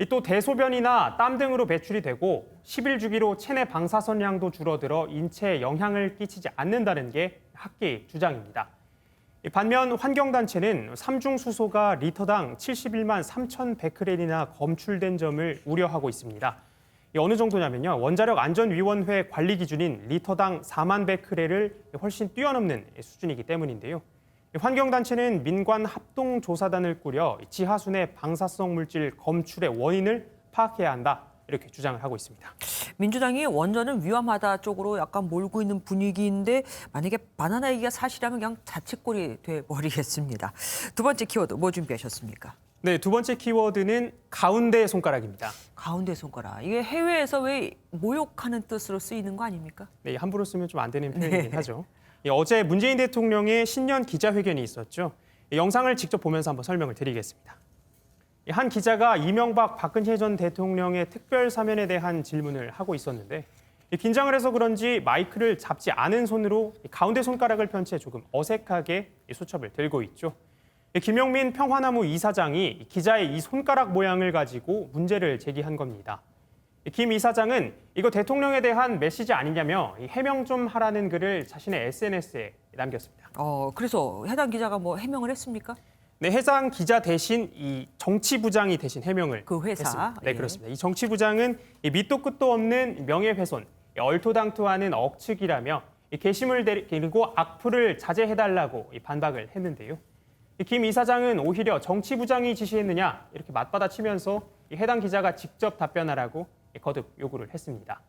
또 대소변이나 땀 등으로 배출이 되고 10일 주기로 체내 방사선량도 줄어들어 인체에 영향을 끼치지 않는다는 게 학계의 주장입니다. 반면 환경단체는 삼중수소가 리터당 71만 3,100베크렐이나 검출된 점을 우려하고 있습니다. 어느 정도냐면요. 원자력안전위원회 관리 기준인 리터당 4만 베크렐을 훨씬 뛰어넘는 수준이기 때문인데요. 환경단체는 민관 합동조사단을 꾸려 지하수 내 방사성 물질 검출의 원인을 파악해야 한다. 이렇게 주장을 하고 있습니다. 민주당이 원전은 위험하다 쪽으로 약간 몰고 있는 분위기인데 만약에 바나나 얘기가 사실이라면 그냥 자칫골이 돼버리겠습니다. 두 번째 키워드 뭐 준비하셨습니까? 네, 두 번째 키워드는 가운데 손가락입니다. 가운데 손가락. 이게 해외에서 왜 모욕하는 뜻으로 쓰이는 거 아닙니까? 네, 함부로 쓰면 좀 안 되는 표현이긴 하죠. 어제 문재인 대통령의 신년 기자회견이 있었죠. 영상을 직접 보면서 한번 설명을 드리겠습니다. 한 기자가 이명박 박근혜 전 대통령의 특별 사면에 대한 질문을 하고 있었는데 긴장을 해서 그런지 마이크를 잡지 않은 손으로 가운데 손가락을 편 채 조금 어색하게 수첩을 들고 있죠. 김영민 평화나무 이사장이 기자의 이 손가락 모양을 가지고 문제를 제기한 겁니다. 김 이사장은 이거 대통령에 대한 메시지 아니냐며 해명 좀 하라는 글을 자신의 SNS에 남겼습니다. 그래서 해당 기자가 뭐 해명을 했습니까? 네, 해당 기자 대신 이 정치부장이 대신 해명을 그 회사. 했습니다. 네, 예. 그렇습니다. 이 정치부장은 이 밑도 끝도 없는 명예훼손, 얼토당토하는 억측이라며 게시물 그리고 악플을 자제해달라고 반박을 했는데요. 김 이사장은 오히려 정치부장이 지시했느냐 이렇게 맞받아치면서 해당 기자가 직접 답변하라고 거듭 요구를 했습니다.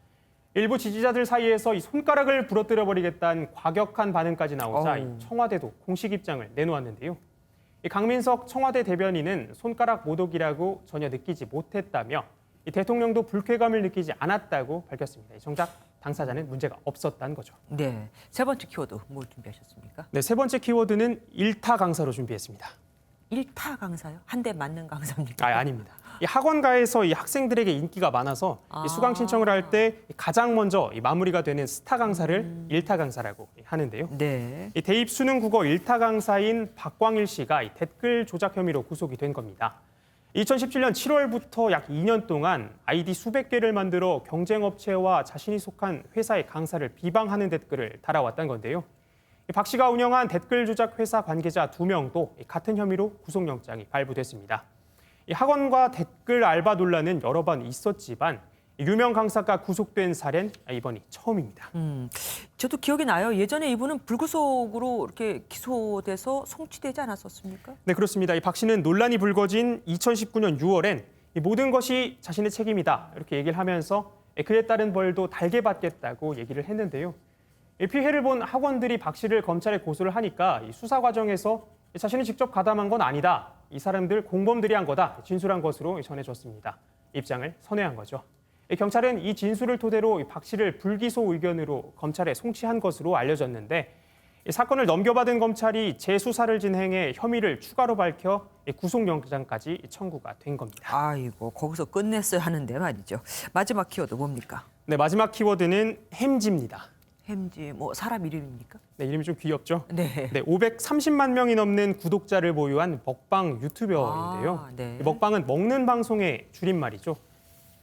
일부 지지자들 사이에서 이 손가락을 부러뜨려버리겠다는 과격한 반응까지 나오자 청와대도 공식 입장을 내놓았는데요. 강민석 청와대 대변인은 손가락 모독이라고 전혀 느끼지 못했다며 대통령도 불쾌감을 느끼지 않았다고 밝혔습니다. 정작 당사자는 문제가 없었다는 거죠. 네, 세 번째 키워드 뭐 준비하셨습니까? 네, 세 번째 키워드는 일타 강사로 준비했습니다. 일타 강사요? 한 대 맞는 강사입니까? 아닙니다. 이 학원가에서 이 학생들에게 인기가 많아서 이 수강 신청을 할 때 가장 먼저 이 마무리가 되는 스타 강사를 일타 강사라고 하는데요. 네. 이 대입 수능 국어 일타 강사인 박광일 씨가 이 댓글 조작 혐의로 구속이 된 겁니다. 2017년 7월부터 약 2년 동안 아이디 수백 개를 만들어 경쟁업체와 자신이 속한 회사의 강사를 비방하는 댓글을 달아왔다는 건데요. 박 씨가 운영한 댓글 조작 회사 관계자 2명도 같은 혐의로 구속영장이 발부됐습니다. 학원과 댓글 알바 논란은 여러 번 있었지만 유명 강사가 구속된 사례는 이번이 처음입니다. 저도 기억이 나요. 예전에 이분은 불구속으로 이렇게 기소돼서 송치되지 않았었습니까? 네, 그렇습니다. 이 박 씨는 논란이 불거진 2019년 6월엔 이 모든 것이 자신의 책임이다 이렇게 얘기를 하면서 그에 따른 벌도 달게 받겠다고 얘기를 했는데요. 피해를 본 학원들이 박 씨를 검찰에 고소를 하니까 수사 과정에서 자신이 직접 가담한 건 아니다. 이 사람들 공범들이 한 거다. 진술한 것으로 전해졌습니다. 입장을 선회한 거죠. 경찰은 이 진술을 토대로 박 씨를 불기소 의견으로 검찰에 송치한 것으로 알려졌는데 사건을 넘겨받은 검찰이 재수사를 진행해 혐의를 추가로 밝혀 구속영장까지 청구가 된 겁니다. 아이고, 거기서 끝냈어야 하는데 말이죠. 마지막 키워드 뭡니까? 네, 마지막 키워드는 햄지입니다. 햄지, 뭐 사람 이름입니까? 네, 이름이 좀 귀엽죠? 네. 530만 명이 넘는 구독자를 보유한 먹방 유튜버인데요. 네. 먹방은 먹는 방송의 줄임말이죠.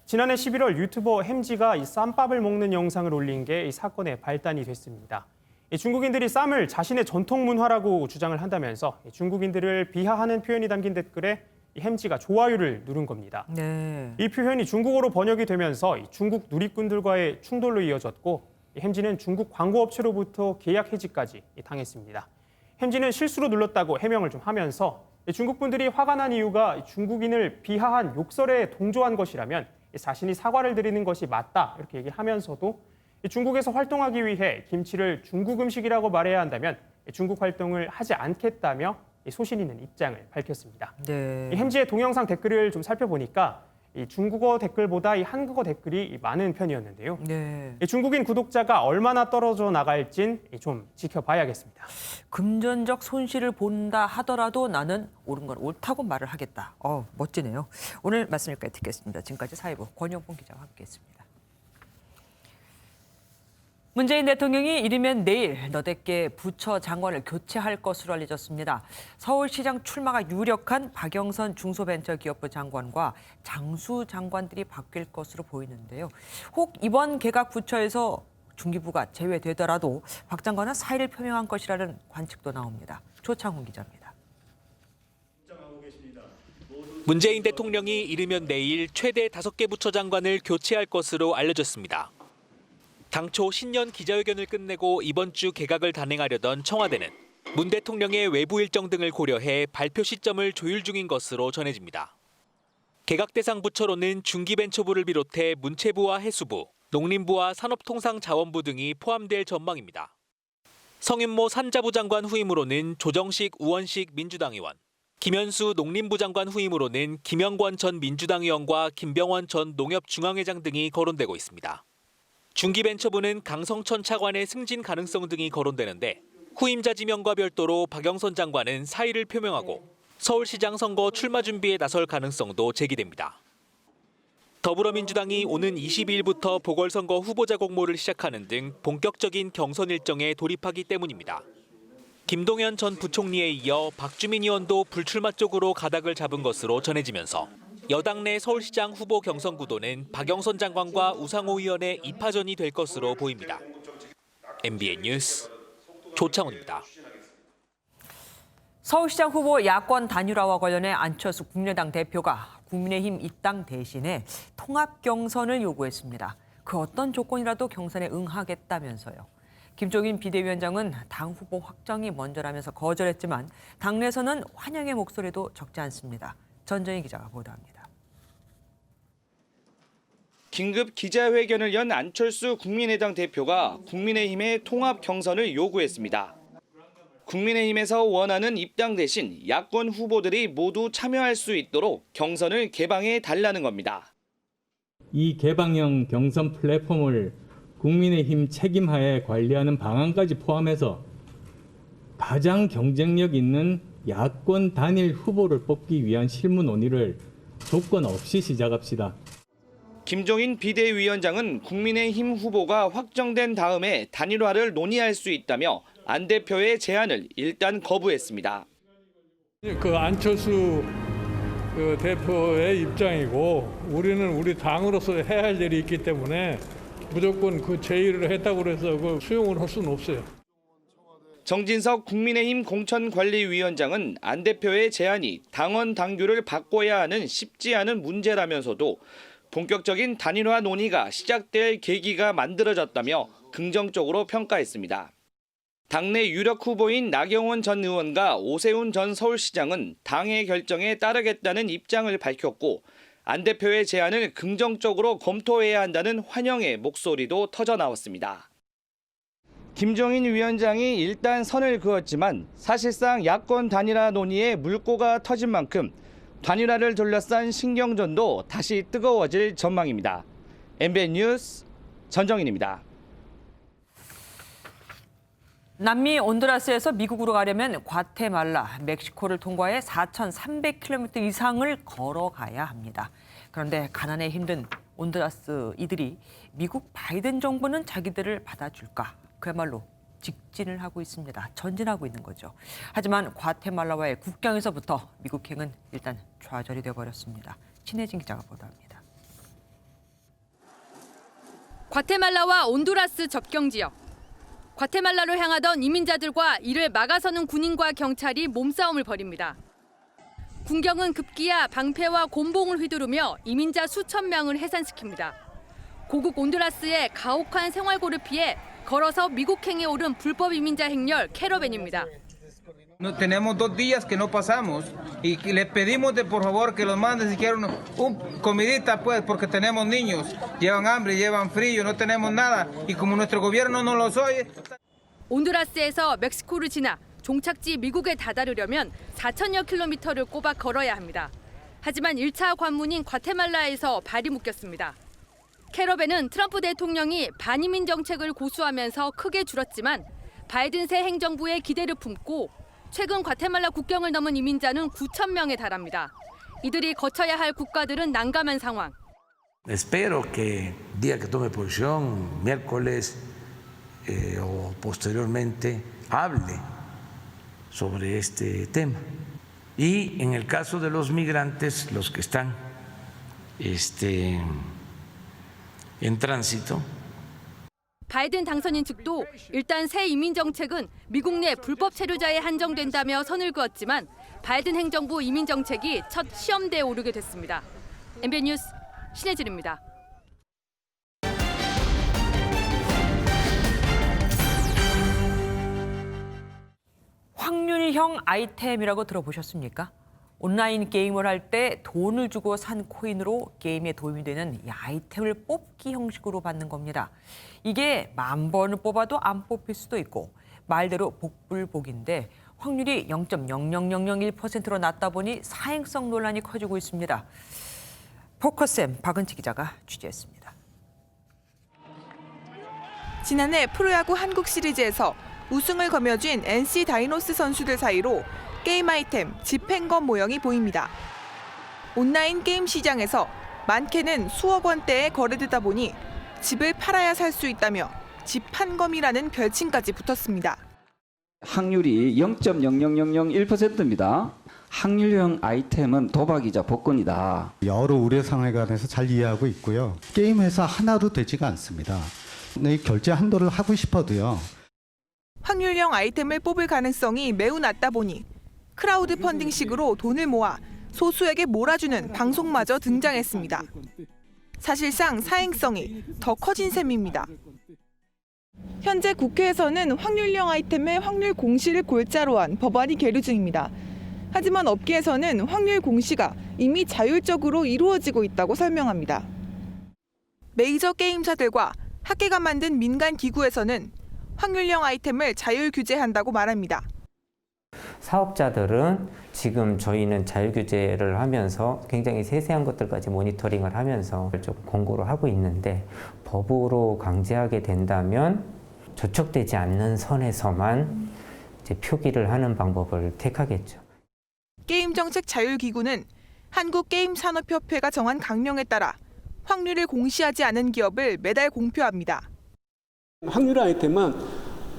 지난해 11월 유튜버 햄지가 이 쌈밥을 먹는 영상을 올린 게 이 사건의 발단이 됐습니다. 중국인들이 쌈을 자신의 전통 문화라고 주장을 한다면서 중국인들을 비하하는 표현이 담긴 댓글에 햄지가 좋아요를 누른 겁니다. 네. 이 표현이 중국어로 번역이 되면서 중국 누리꾼들과의 충돌로 이어졌고 햄지는 중국 광고업체로부터 계약 해지까지 당했습니다. 햄지는 실수로 눌렀다고 해명을 좀 하면서 중국 분들이 화가 난 이유가 중국인을 비하한 욕설에 동조한 것이라면 자신이 사과를 드리는 것이 맞다 이렇게 얘기하면서도 중국에서 활동하기 위해 김치를 중국 음식이라고 말해야 한다면 중국 활동을 하지 않겠다며 소신 있는 입장을 밝혔습니다. 네. 햄지의 동영상 댓글을 좀 살펴보니까 이 중국어 댓글보다 이 한국어 댓글이 많은 편이었는데요. 네. 중국인 구독자가 얼마나 떨어져 나갈진 좀 지켜봐야겠습니다. 금전적 손실을 본다 하더라도 나는 옳은 건 옳다고 말을 하겠다. 멋지네요. 오늘 말씀 여기까지 듣겠습니다. 지금까지 사회부 권영봉 기자와 함께했습니다. 문재인 대통령이 이르면 내일 너댓 개 부처 장관을 교체할 것으로 알려졌습니다. 서울시장 출마가 유력한 박영선 중소벤처기업부 장관과 장수 장관들이 바뀔 것으로 보이는데요. 혹 이번 개각 부처에서 중기부가 제외되더라도 박 장관은 사의를 표명한 것이라는 관측도 나옵니다. 조창훈 기자입니다. 문재인 대통령이 이르면 내일 최대 5개 부처 장관을 교체할 것으로 알려졌습니다. 당초 신년 기자회견을 끝내고 이번 주 개각을 단행하려던 청와대는 문 대통령의 외부 일정 등을 고려해 발표 시점을 조율 중인 것으로 전해집니다. 개각 대상 부처로는 중기벤처부를 비롯해 문체부와 해수부, 농림부와 산업통상자원부 등이 포함될 전망입니다. 성윤모 산자부 장관 후임으로는 조정식, 우원식 민주당 의원, 김현수 농림부 장관 후임으로는 김영권 전 민주당 의원과 김병원 전 농협중앙회장 등이 거론되고 있습니다. 중기벤처부는 강성천 차관의 승진 가능성 등이 거론되는데 후임자 지명과 별도로 박영선 장관은 사의를 표명하고 서울시장 선거 출마 준비에 나설 가능성도 제기됩니다. 더불어민주당이 오는 22일부터 보궐선거 후보자 공모를 시작하는 등 본격적인 경선 일정에 돌입하기 때문입니다. 김동연 전 부총리에 이어 박주민 의원도 불출마 쪽으로 가닥을 잡은 것으로 전해지면서 여당 내 서울시장 후보 경선 구도는 박영선 장관과 우상호 의원의 2파전이 될 것으로 보입니다. MBN 뉴스 조창훈입니다. 서울시장 후보 야권 단일화와 관련해 안철수 국민의당 대표가 국민의힘 입당 대신에 통합 경선을 요구했습니다. 그 어떤 조건이라도 경선에 응하겠다면서요. 김종인 비대위원장은 당 후보 확정이 먼저라면서 거절했지만 당내에서는 환영의 목소리도 적지 않습니다. 전정희 기자가 보도합니다. 긴급 기자회견을 연 안철수 국민의당 대표가 국민의힘의 통합 경선을 요구했습니다. 국민의힘에서 원하는 입당 대신 야권 후보들이 모두 참여할 수 있도록 경선을 개방해 달라는 겁니다. 이 개방형 경선 플랫폼을 국민의힘 책임하에 관리하는 방안까지 포함해서 가장 경쟁력 있는 야권 단일 후보를 뽑기 위한 실무 논의를 조건 없이 시작합시다. 김종인 비대위원장은 국민의힘 후보가 확정된 다음에 단일화를 논의할 수 있다며 안 대표의 제안을 일단 거부했습니다. 그 안철수 대표의 입장이고 우리는 우리 당으로서 해야 할 일이 있기 때문에 무조건 그 제의를 했다고 해서 그 수용을 할 수는 없어요. 정진석 국민의힘 공천관리위원장은 안 대표의 제안이 당원 당규를 바꿔야 하는 쉽지 않은 문제라면서도 본격적인 단일화 논의가 시작될 계기가 만들어졌다며 긍정적으로 평가했습니다. 당내 유력 후보인 나경원 전 의원과 오세훈 전 서울시장은 당의 결정에 따르겠다는 입장을 밝혔고 안 대표의 제안을 긍정적으로 검토해야 한다는 환영의 목소리도 터져 나왔습니다. 김종인 위원장이 일단 선을 그었지만 사실상 야권 단일화 논의에 물꼬가 터진 만큼 단일화를 둘러싼 신경전도 다시 뜨거워질 전망입니다. MBN 뉴스 전정인입니다. 남미 온두라스에서 미국으로 가려면 과테말라, 멕시코를 통과해 4,300km 이상을 걸어가야 합니다. 그런데 가난에 힘든 온두라스 이들이 미국 바이든 정부는 자기들을 받아줄까? 그야말로 직진을 하고 있습니다. 전진하고 있는 거죠. 하지만 과테말라와의 국경에서부터 미국행은 일단 좌절이 되어버렸습니다. 신혜진 기자가 보도합니다. 과테말라와 온두라스 접경 지역. 과테말라로 향하던 이민자들과 이를 막아서는 군인과 경찰이 몸싸움을 벌입니다. 군경은 급기야 방패와 곤봉을 휘두르며 이민자 수천 명을 해산시킵니다. 고국 온두라스의 가혹한 생활고를 피해 걸어서 미국행에 오른 불법 이민자 행렬 캐러밴입니다. Tenemos 2 días que no pasamos y les pedimos de por favor que los manden si quieren un comidita pues porque tenemos niños, llevan hambre, llevan frío, no tenemos nada y como nuestro gobierno no los oye. 온두라스에서 멕시코를 지나 종착지 미국에 다다르려면 4,000여 킬로미터를 꼬박 걸어야 합니다. 하지만 1차 관문인 과테말라에서 발이 묶였습니다. 캐러밴은 트럼프 대통령이 반이민 정책을 고수하면서 크게 줄었지만 바이든 새 행정부의 기대를 품고 최근 과테말라 국경을 넘은 이민자는 9천 명에 달합니다. 이들이 거쳐야 할 국가들은 난감한 상황. Espero que día que tome posición, miércoles o posteriormente, hable sobre este tema. Y en el caso de los migrantes, los que están en tránsito. 바이든 당선인 측도 일단 새 이민 정책은 미국 내 불법 체류자에 한정된다며 선을 그었지만 바이든 행정부 이민 정책이 첫 시험대에 오르게 됐습니다. MBN 뉴스 신혜진입니다. 확률형 아이템이라고 들어보셨습니까? 온라인 게임을 할 때 돈을 주고 산 코인으로 게임에 도움이 되는 이 아이템을 뽑기 형식으로 받는 겁니다. 이게 10,000번을 뽑아도 안 뽑힐 수도 있고 말대로 복불복인데 확률이 0.00001%로 낮다 보니 사행성 논란이 커지고 있습니다. 포커스M 박은치 기자가 취재했습니다. 지난해 프로야구 한국 시리즈에서 우승을 거머쥔 NC 다이노스 선수들 사이로 게임 아이템 집행검 모형이 보입니다. 온라인 게임 시장에서 많게는 수억 원대에 거래되다 보니 집을 팔아야 살 수 있다며 집판검이라는 별칭까지 붙었습니다. 확률이 0.00001%입니다. 확률형 아이템은 도박이자 복권이다. 여러 우려 상황에 관해서 잘 이해하고 있고요. 게임 회사 하나도 되지가 않습니다. 결제 한도를 하고 싶어도요. 확률형 아이템을 뽑을 가능성이 매우 낮다 보니 크라우드 펀딩식으로 돈을 모아 소수에게 몰아주는 방송마저 등장했습니다. 사실상 사행성이 더 커진 셈입니다. 현재 국회에서는 확률형 아이템의 확률 공시를 골자로 한 법안이 계류 중입니다. 하지만 업계에서는 확률 공시가 이미 자율적으로 이루어지고 있다고 설명합니다. 메이저 게임사들과 학계가 만든 민간 기구에서는 확률형 아이템을 자율 규제한다고 말합니다. 사업자들은 지금 저희는 자율규제를 하면서 굉장히 세세한 것들까지 모니터링을 하면서 좀 공고를 하고 있는데 법으로 강제하게 된다면 조촉되지 않는 선에서만 이제 표기를 하는 방법을 택하겠죠. 게임정책 자율기구는 한국게임산업협회가 정한 강령에 따라 확률을 공시하지 않은 기업을 매달 공표합니다. 확률 아이템은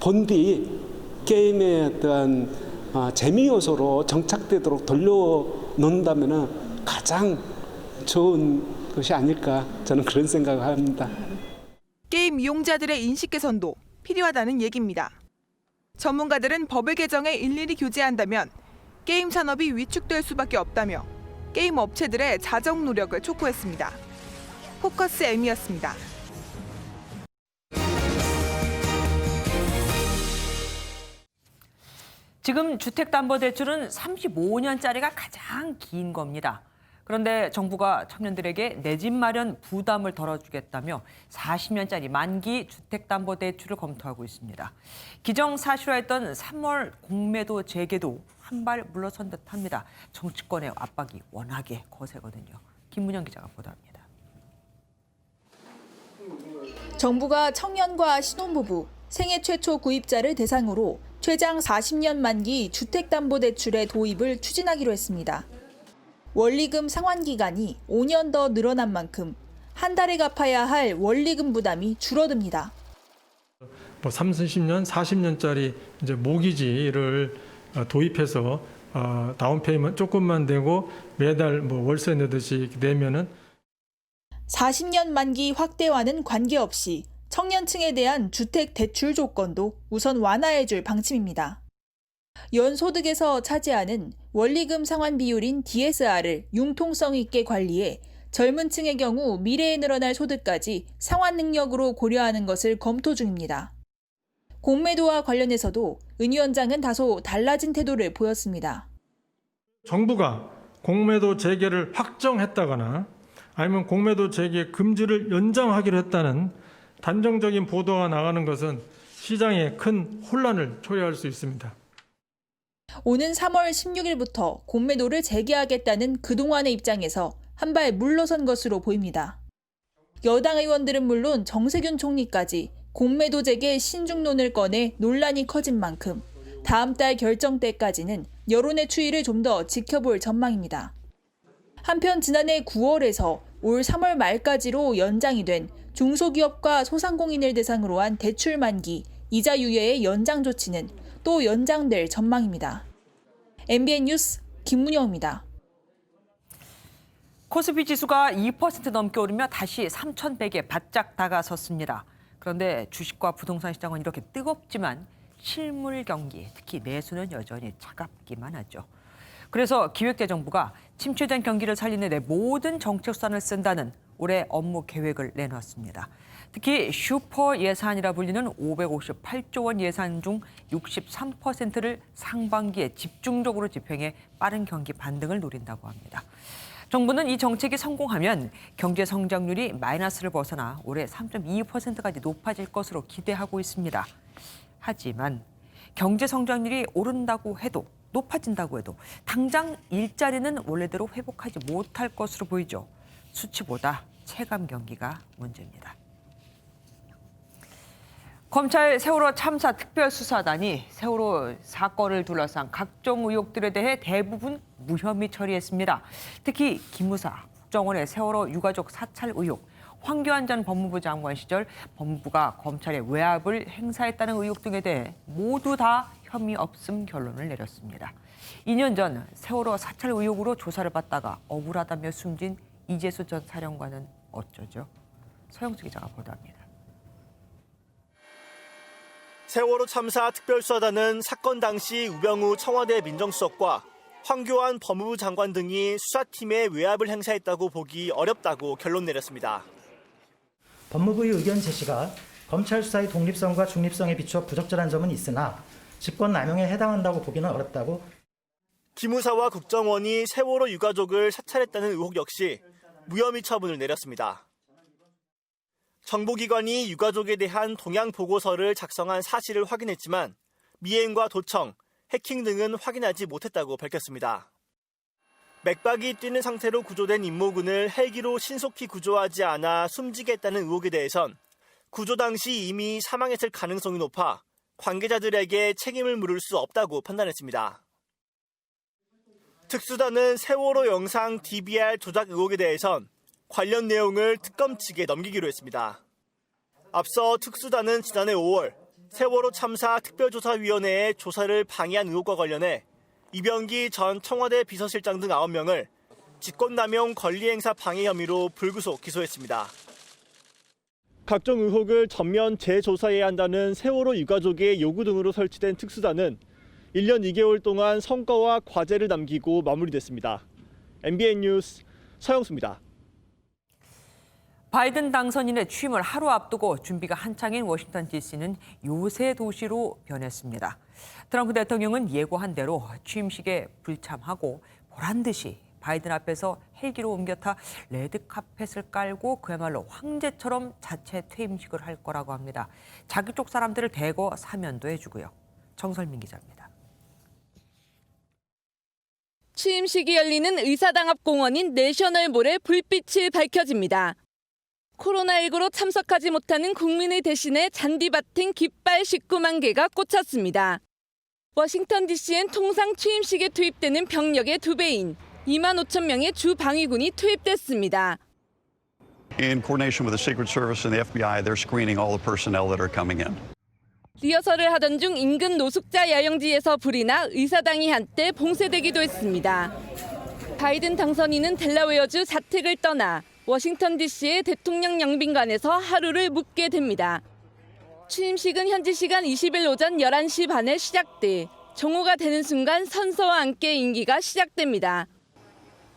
본디 게임에 대한 재미 요소로 정착되도록 돌려놓는다면 가장 좋은 것이 아닐까 저는 그런 생각을 합니다. 게임 이용자들의 인식 개선도 필요하다는 얘기입니다. 전문가들은 법의 개정에 일일이 규제한다면 게임 산업이 위축될 수밖에 없다며 게임 업체들의 자정 노력을 촉구했습니다. 포커스 M이었습니다. 지금 주택담보대출은 35년짜리가 가장 긴 겁니다. 그런데 정부가 청년들에게 내 집 마련 부담을 덜어주겠다며 40년짜리 만기 주택담보대출을 검토하고 있습니다. 기정사실화했던 3월 공매도 재개도 한 발 물러선 듯합니다. 정치권의 압박이 워낙에 거세거든요. 김문영 기자가 보도합니다. 정부가 청년과 신혼부부, 생애 최초 구입자를 대상으로 최장 40년 만기 주택담보대출의 도입을 추진하기로 했습니다. 원리금 상환기간이 5년 더 늘어난 만큼 한 달에 갚아야 할 원리금 부담이 줄어듭니다. 30년, 40년짜리 이제 모기지를 도입해서 다운페이먼트 조금만 되고 매달 월세 내듯이 내면은 40년 만기 확대와는 관계없이 청년층에 대한 주택 대출 조건도 우선 완화해줄 방침입니다. 연소득에서 차지하는 원리금 상환 비율인 DSR을 융통성 있게 관리해 젊은 층의 경우 미래에 늘어날 소득까지 상환 능력으로 고려하는 것을 검토 중입니다. 공매도와 관련해서도 은 위원장은 다소 달라진 태도를 보였습니다. 정부가 공매도 재개를 확정했다거나 아니면 공매도 재개 금지를 연장하기로 했다는 단정적인 보도가 나가는 것은 시장에 큰 혼란을 초래할 수 있습니다. 오는 3월 16일부터 공매도를 재개하겠다는 그동안의 입장에서 한 발 물러선 것으로 보입니다. 여당 의원들은 물론 정세균 총리까지 공매도 재개 신중론을 꺼내 논란이 커진 만큼 다음 달 결정 때까지는 여론의 추이를 좀 더 지켜볼 전망입니다. 한편 지난해 9월에서 올 3월 말까지로 연장이 된 중소기업과 소상공인을 대상으로 한 대출 만기, 이자 유예의 연장 조치는 또 연장될 전망입니다. MBN 뉴스 김문영입니다. 코스피 지수가 2% 넘게 오르며 다시 3,100에 바짝 다가섰습니다. 그런데 주식과 부동산 시장은 이렇게 뜨겁지만 실물 경기, 특히 내수는 여전히 차갑기만 하죠. 그래서 기획재정부가 침체된 경기를 살리는 데 모든 정책 수단을 쓴다는 올해 업무 계획을 내놨습니다. 특히 슈퍼 예산이라 불리는 558조 원 예산 중 63%를 상반기에 집중적으로 집행해 빠른 경기 반등을 노린다고 합니다. 정부는 이 정책이 성공하면 경제 성장률이 마이너스를 벗어나 올해 3.2%까지 높아질 것으로 기대하고 있습니다. 하지만 경제 성장률이 오른다고 해도 높아진다고 해도 당장 일자리는 원래대로 회복하지 못할 것으로 보이죠. 수치보다 체감 경기가 문제입니다. 검찰 세월호 참사 특별수사단이 세월호 사건을 둘러싼 각종 의혹들에 대해 대부분 무혐의 처리했습니다. 특히 기무사, 국정원의 세월호 유가족 사찰 의혹, 황교안 전 법무부 장관 시절 법무부가 검찰에 외압을 행사했다는 의혹 등에 대해 모두 다 혐의 없음 결론을 내렸습니다. 2년 전 세월호 사찰 의혹으로 조사를 받다가 억울하다며 숨진 이재수 전 사령관은 어쩌죠? 서영수 기자가 보도합니다. 세월호 참사 특별수사단은 사건 당시 우병우 청와대 민정수석과 황교안 법무부 장관 등이 수사팀에 외압을 행사했다고 보기 어렵다고 결론 내렸습니다. 법무부의 의견 제시가 검찰 수사의 독립성과 중립성에 비추어 부적절한 점은 있으나 직권남용에 해당한다고 보기는 어렵다고. 기무사와 국정원이 세월호 유가족을 사찰했다는 의혹 역시 무혐의 처분을 내렸습니다. 정보기관이 유가족에 대한 동향 보고서를 작성한 사실을 확인했지만 미행과 도청, 해킹 등은 확인하지 못했다고 밝혔습니다. 맥박이 뛰는 상태로 구조된 임모군을 헬기로 신속히 구조하지 않아 숨지게 했다는 의혹에 대해선 구조 당시 이미 사망했을 가능성이 높아 관계자들에게 책임을 물을 수 없다고 판단했습니다. 특수단은 세월호 영상 DVR 조작 의혹에 대해선 관련 내용을 특검 측에 넘기기로 했습니다. 앞서 특수단은 지난해 5월 세월호 참사 특별조사위원회의 조사를 방해한 의혹과 관련해 이병기 전 청와대 비서실장 등 9명을 직권남용 권리행사 방해 혐의로 불구속 기소했습니다. 각종 의혹을 전면 재조사해야 한다는 세월호 유가족의 요구 등으로 설치된 특수단은 1년 2개월 동안 성과와 과제를 남기고 마무리됐습니다. MBN 뉴스 서영수입니다. 바이든 당선인의 취임을 하루 앞두고 준비가 한창인 워싱턴 DC는 요새 도시로 변했습니다. 트럼프 대통령은 예고한 대로 취임식에 불참하고 보란 듯이 바이든 앞에서 헬기로 옮겨 타 레드카펫을 깔고 그야말로 황제처럼 자체 퇴임식을 할 거라고 합니다. 자기 쪽 사람들을 대거 사면도 해주고요. 정설민 기자입니다. 취임식이 열리는 의사당 앞 공원인 내셔널몰에 불빛이 밝혀집니다. 코로나19로 참석하지 못하는 국민의 대신에 잔디밭엔 깃발 19만 개가 꽂혔습니다. 워싱턴 DC엔 통상 취임식에 투입되는 병력의 2배인 2만 5천 명의 주 방위군이 투입됐습니다. In coordination with the Secret Service and the FBI, they're screening all the personnel that are coming in. 리허설을 하던 중 인근 노숙자 야영지에서 불이 나 의사당이 한때 봉쇄되기도 했습니다. 바이든 당선인은 델라웨어주 자택을 떠나 워싱턴 DC의 대통령 영빈관에서 하루를 묵게 됩니다. 취임식은 현지 시간 20일 오전 11시 반에 시작돼 정오가 되는 순간 선서와 함께 임기가 시작됩니다.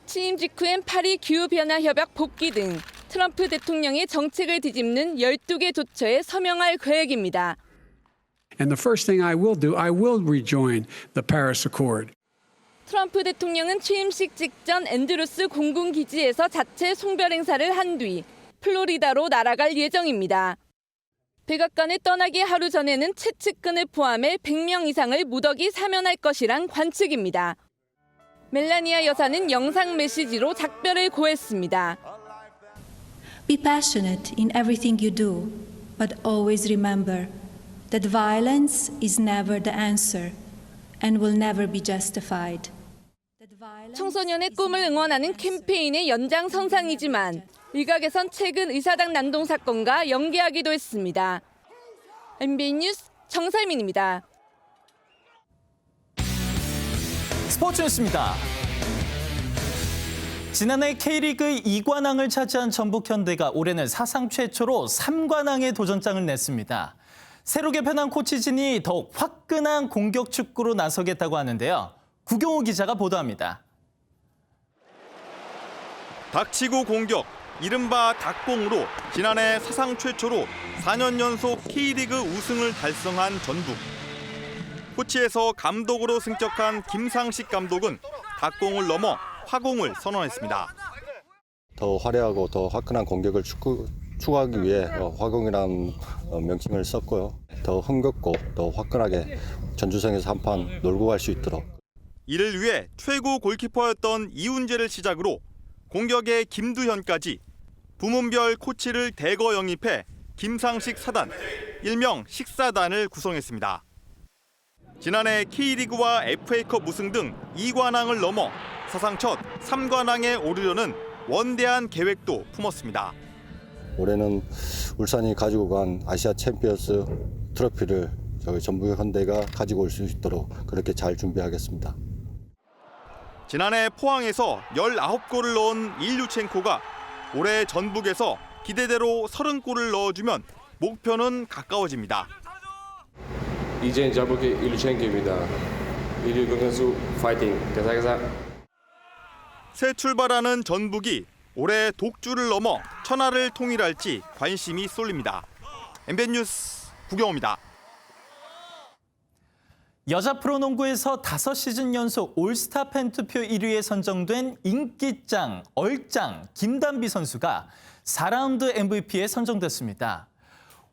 취임 직후엔 파리 기후변화협약 복귀 등 트럼프 대통령의 정책을 뒤집는 12개 조처에 서명할 계획입니다. And the first thing I will do, I will rejoin the Paris Accord. 트럼프 대통령은 취임식 직전 앤드루스 공군기지에서 자체 송별 행사를 한 뒤 플로리다로 날아갈 예정입니다. 백악관을 떠나기 하루 전에는 채측근을 포함해 100명 이상을 무더기 사면할 것이란 관측입니다. 멜라니아 여사는 영상 메시지로 작별을 고했습니다. Be passionate in everything you do, but always remember that violence is never the answer and will never be justified. 청소년의 꿈을 응원하는 캠페인의 연장선상이지만 일각에선 최근 의사당 난동 사건과 연계하기도 했습니다. MBN 뉴스 정설민입니다. 스포츠 뉴스입니다. 지난해 K리그 2관왕을 차지한 전북현대가 올해는 사상 최초로 3관왕의 도전장을 냈습니다. 새로 개편한 코치진이 더욱 화끈한 공격 축구로 나서겠다고 하는데요. 구경호 기자가 보도합니다. 닥치고 공격, 이른바 닥봉으로 지난해 사상 최초로 4년 연속 K리그 우승을 달성한 전북. 코치에서 감독으로 승격한 김상식 감독은 닥봉을 넘어 화공을 선언했습니다. 더 화려하고 더 화끈한 공격을 추구하기 위해 화공이라는 명칭을 썼고요. 더 흥겹고 더 화끈하게 전주성에서 한판 놀고 갈 수 있도록. 이를 위해 최고 골키퍼였던 이훈재를 시작으로 공격의 김두현까지 부문별 코치를 대거 영입해 김상식 사단, 일명 식사단을 구성했습니다. 지난해 K리그와 FA컵 우승 등 2관왕을 넘어 사상 첫 3관왕에 오르려는 원대한 계획도 품었습니다. 올해는 울산이 가지고 간 아시아 챔피언스 트로피를 저희 전북현대가 가지고 올 수 있도록 그렇게 잘 준비하겠습니다. 지난해 포항에서 19골을 넣은 일류첸코가 올해 전북에서 기대대로 30골을 넣어주면 목표는 가까워집니다. 이제는 전북의 일류첸코입니다. 일류경 선수 파이팅! 대사가사. 새 출발하는 전북이 올해 독주를 넘어 천하를 통일할지 관심이 쏠립니다. MBN 뉴스 구경호입니다. 여자 프로농구에서 5시즌 연속 올스타 팬투표 1위에 선정된 인기짱, 얼짱 김단비 선수가 4라운드 MVP에 선정됐습니다.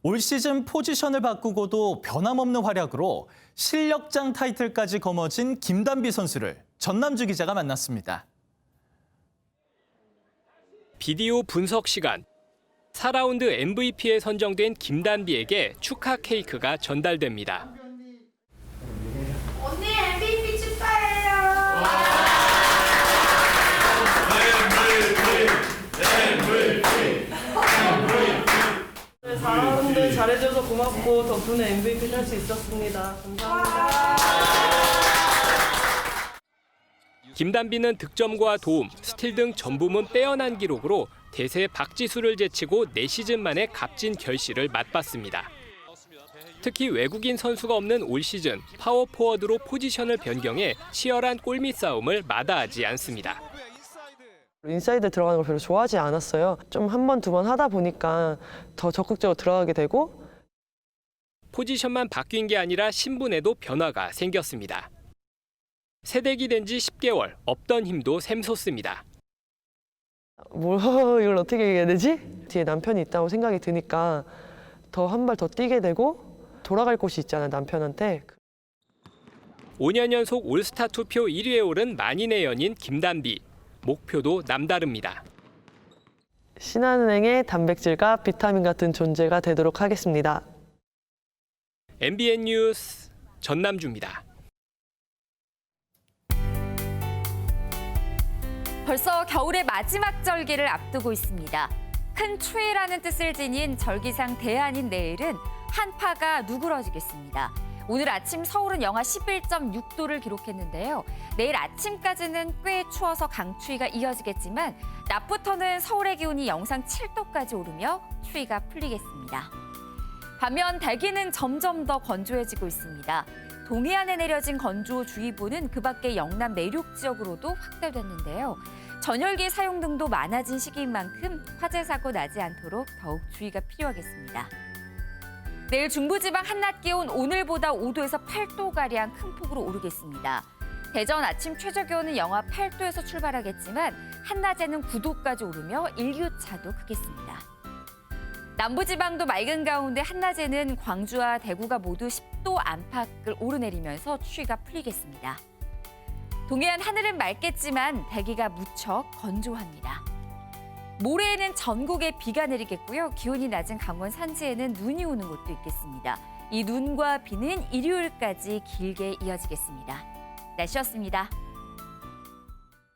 올 시즌 포지션을 바꾸고도 변함없는 활약으로 실력장 타이틀까지 거머쥔 김단비 선수를 전남주 기자가 만났습니다. 비디오 분석 시간. 4라운드 MVP에 선정된 김단비에게 축하 케이크가 전달됩니다. 언니 MVP 축하해요. MVP. 4라운드 잘해줘서 고맙고 덕분에 MVP 탈 수 있었습니다. 감사합니다. 김단비는 득점과 도움, 스틸 등 전 부문 빼어난 기록으로 대세 박지수를 제치고 4시즌 만에 값진 결실을 맛봤습니다. 특히 외국인 선수가 없는 올 시즌 파워포워드로 포지션을 변경해 치열한 골밑 싸움을 마다하지 않습니다. 인사이드 들어가는 걸 별로 좋아하지 않았어요. 좀 한 번, 두 번 하다 보니까 더 적극적으로 들어가게 되고. 포지션만 바뀐 게 아니라 신분에도 변화가 생겼습니다. 새댁이 된 지 10개월, 없던 힘도 샘솟습니다. 이걸 어떻게 얘기해야 되지? 뒤에 남편이 있다고 생각이 드니까 더 한 발 더 뛰게 되고 돌아갈 곳이 있잖아요, 남편한테. 5년 연속 올스타 투표 1위에 오른 만인의 연인 김단비. 목표도 남다릅니다. 신한은행의 단백질과 비타민 같은 존재가 되도록 하겠습니다. MBN 뉴스 전남주입니다. 벌써 겨울의 마지막 절기를 앞두고 있습니다. 큰 추위라는 뜻을 지닌 절기상 대안인 내일은 한파가 누그러지겠습니다. 오늘 아침 서울은 영하 11.6도를 기록했는데요. 내일 아침까지는 꽤 추워서 강추위가 이어지겠지만 낮부터는 서울의 기온이 영상 7도까지 오르며 추위가 풀리겠습니다. 반면 대기는 점점 더 건조해지고 있습니다. 동해안에 내려진 건조주의보는 그 밖의 영남 내륙 지역으로도 확대됐는데요. 전열기 사용 등도 많아진 시기인 만큼 화재 사고 나지 않도록 더욱 주의가 필요하겠습니다. 내일 중부지방 한낮 기온 오늘보다 5도에서 8도가량 큰 폭으로 오르겠습니다. 대전 아침 최저 기온은 영하 8도에서 출발하겠지만 한낮에는 9도까지 오르며 일교차도 크겠습니다. 남부지방도 맑은 가운데 한낮에는 광주와 대구가 모두 10도 안팎을 오르내리면서 추위가 풀리겠습니다. 동해안 하늘은 맑겠지만 대기가 무척 건조합니다. 모레에는 전국에 비가 내리겠고요. 기온이 낮은 강원 산지에는 눈이 오는 곳도 있겠습니다. 이 눈과 비는 일요일까지 길게 이어지겠습니다. 날씨였습니다.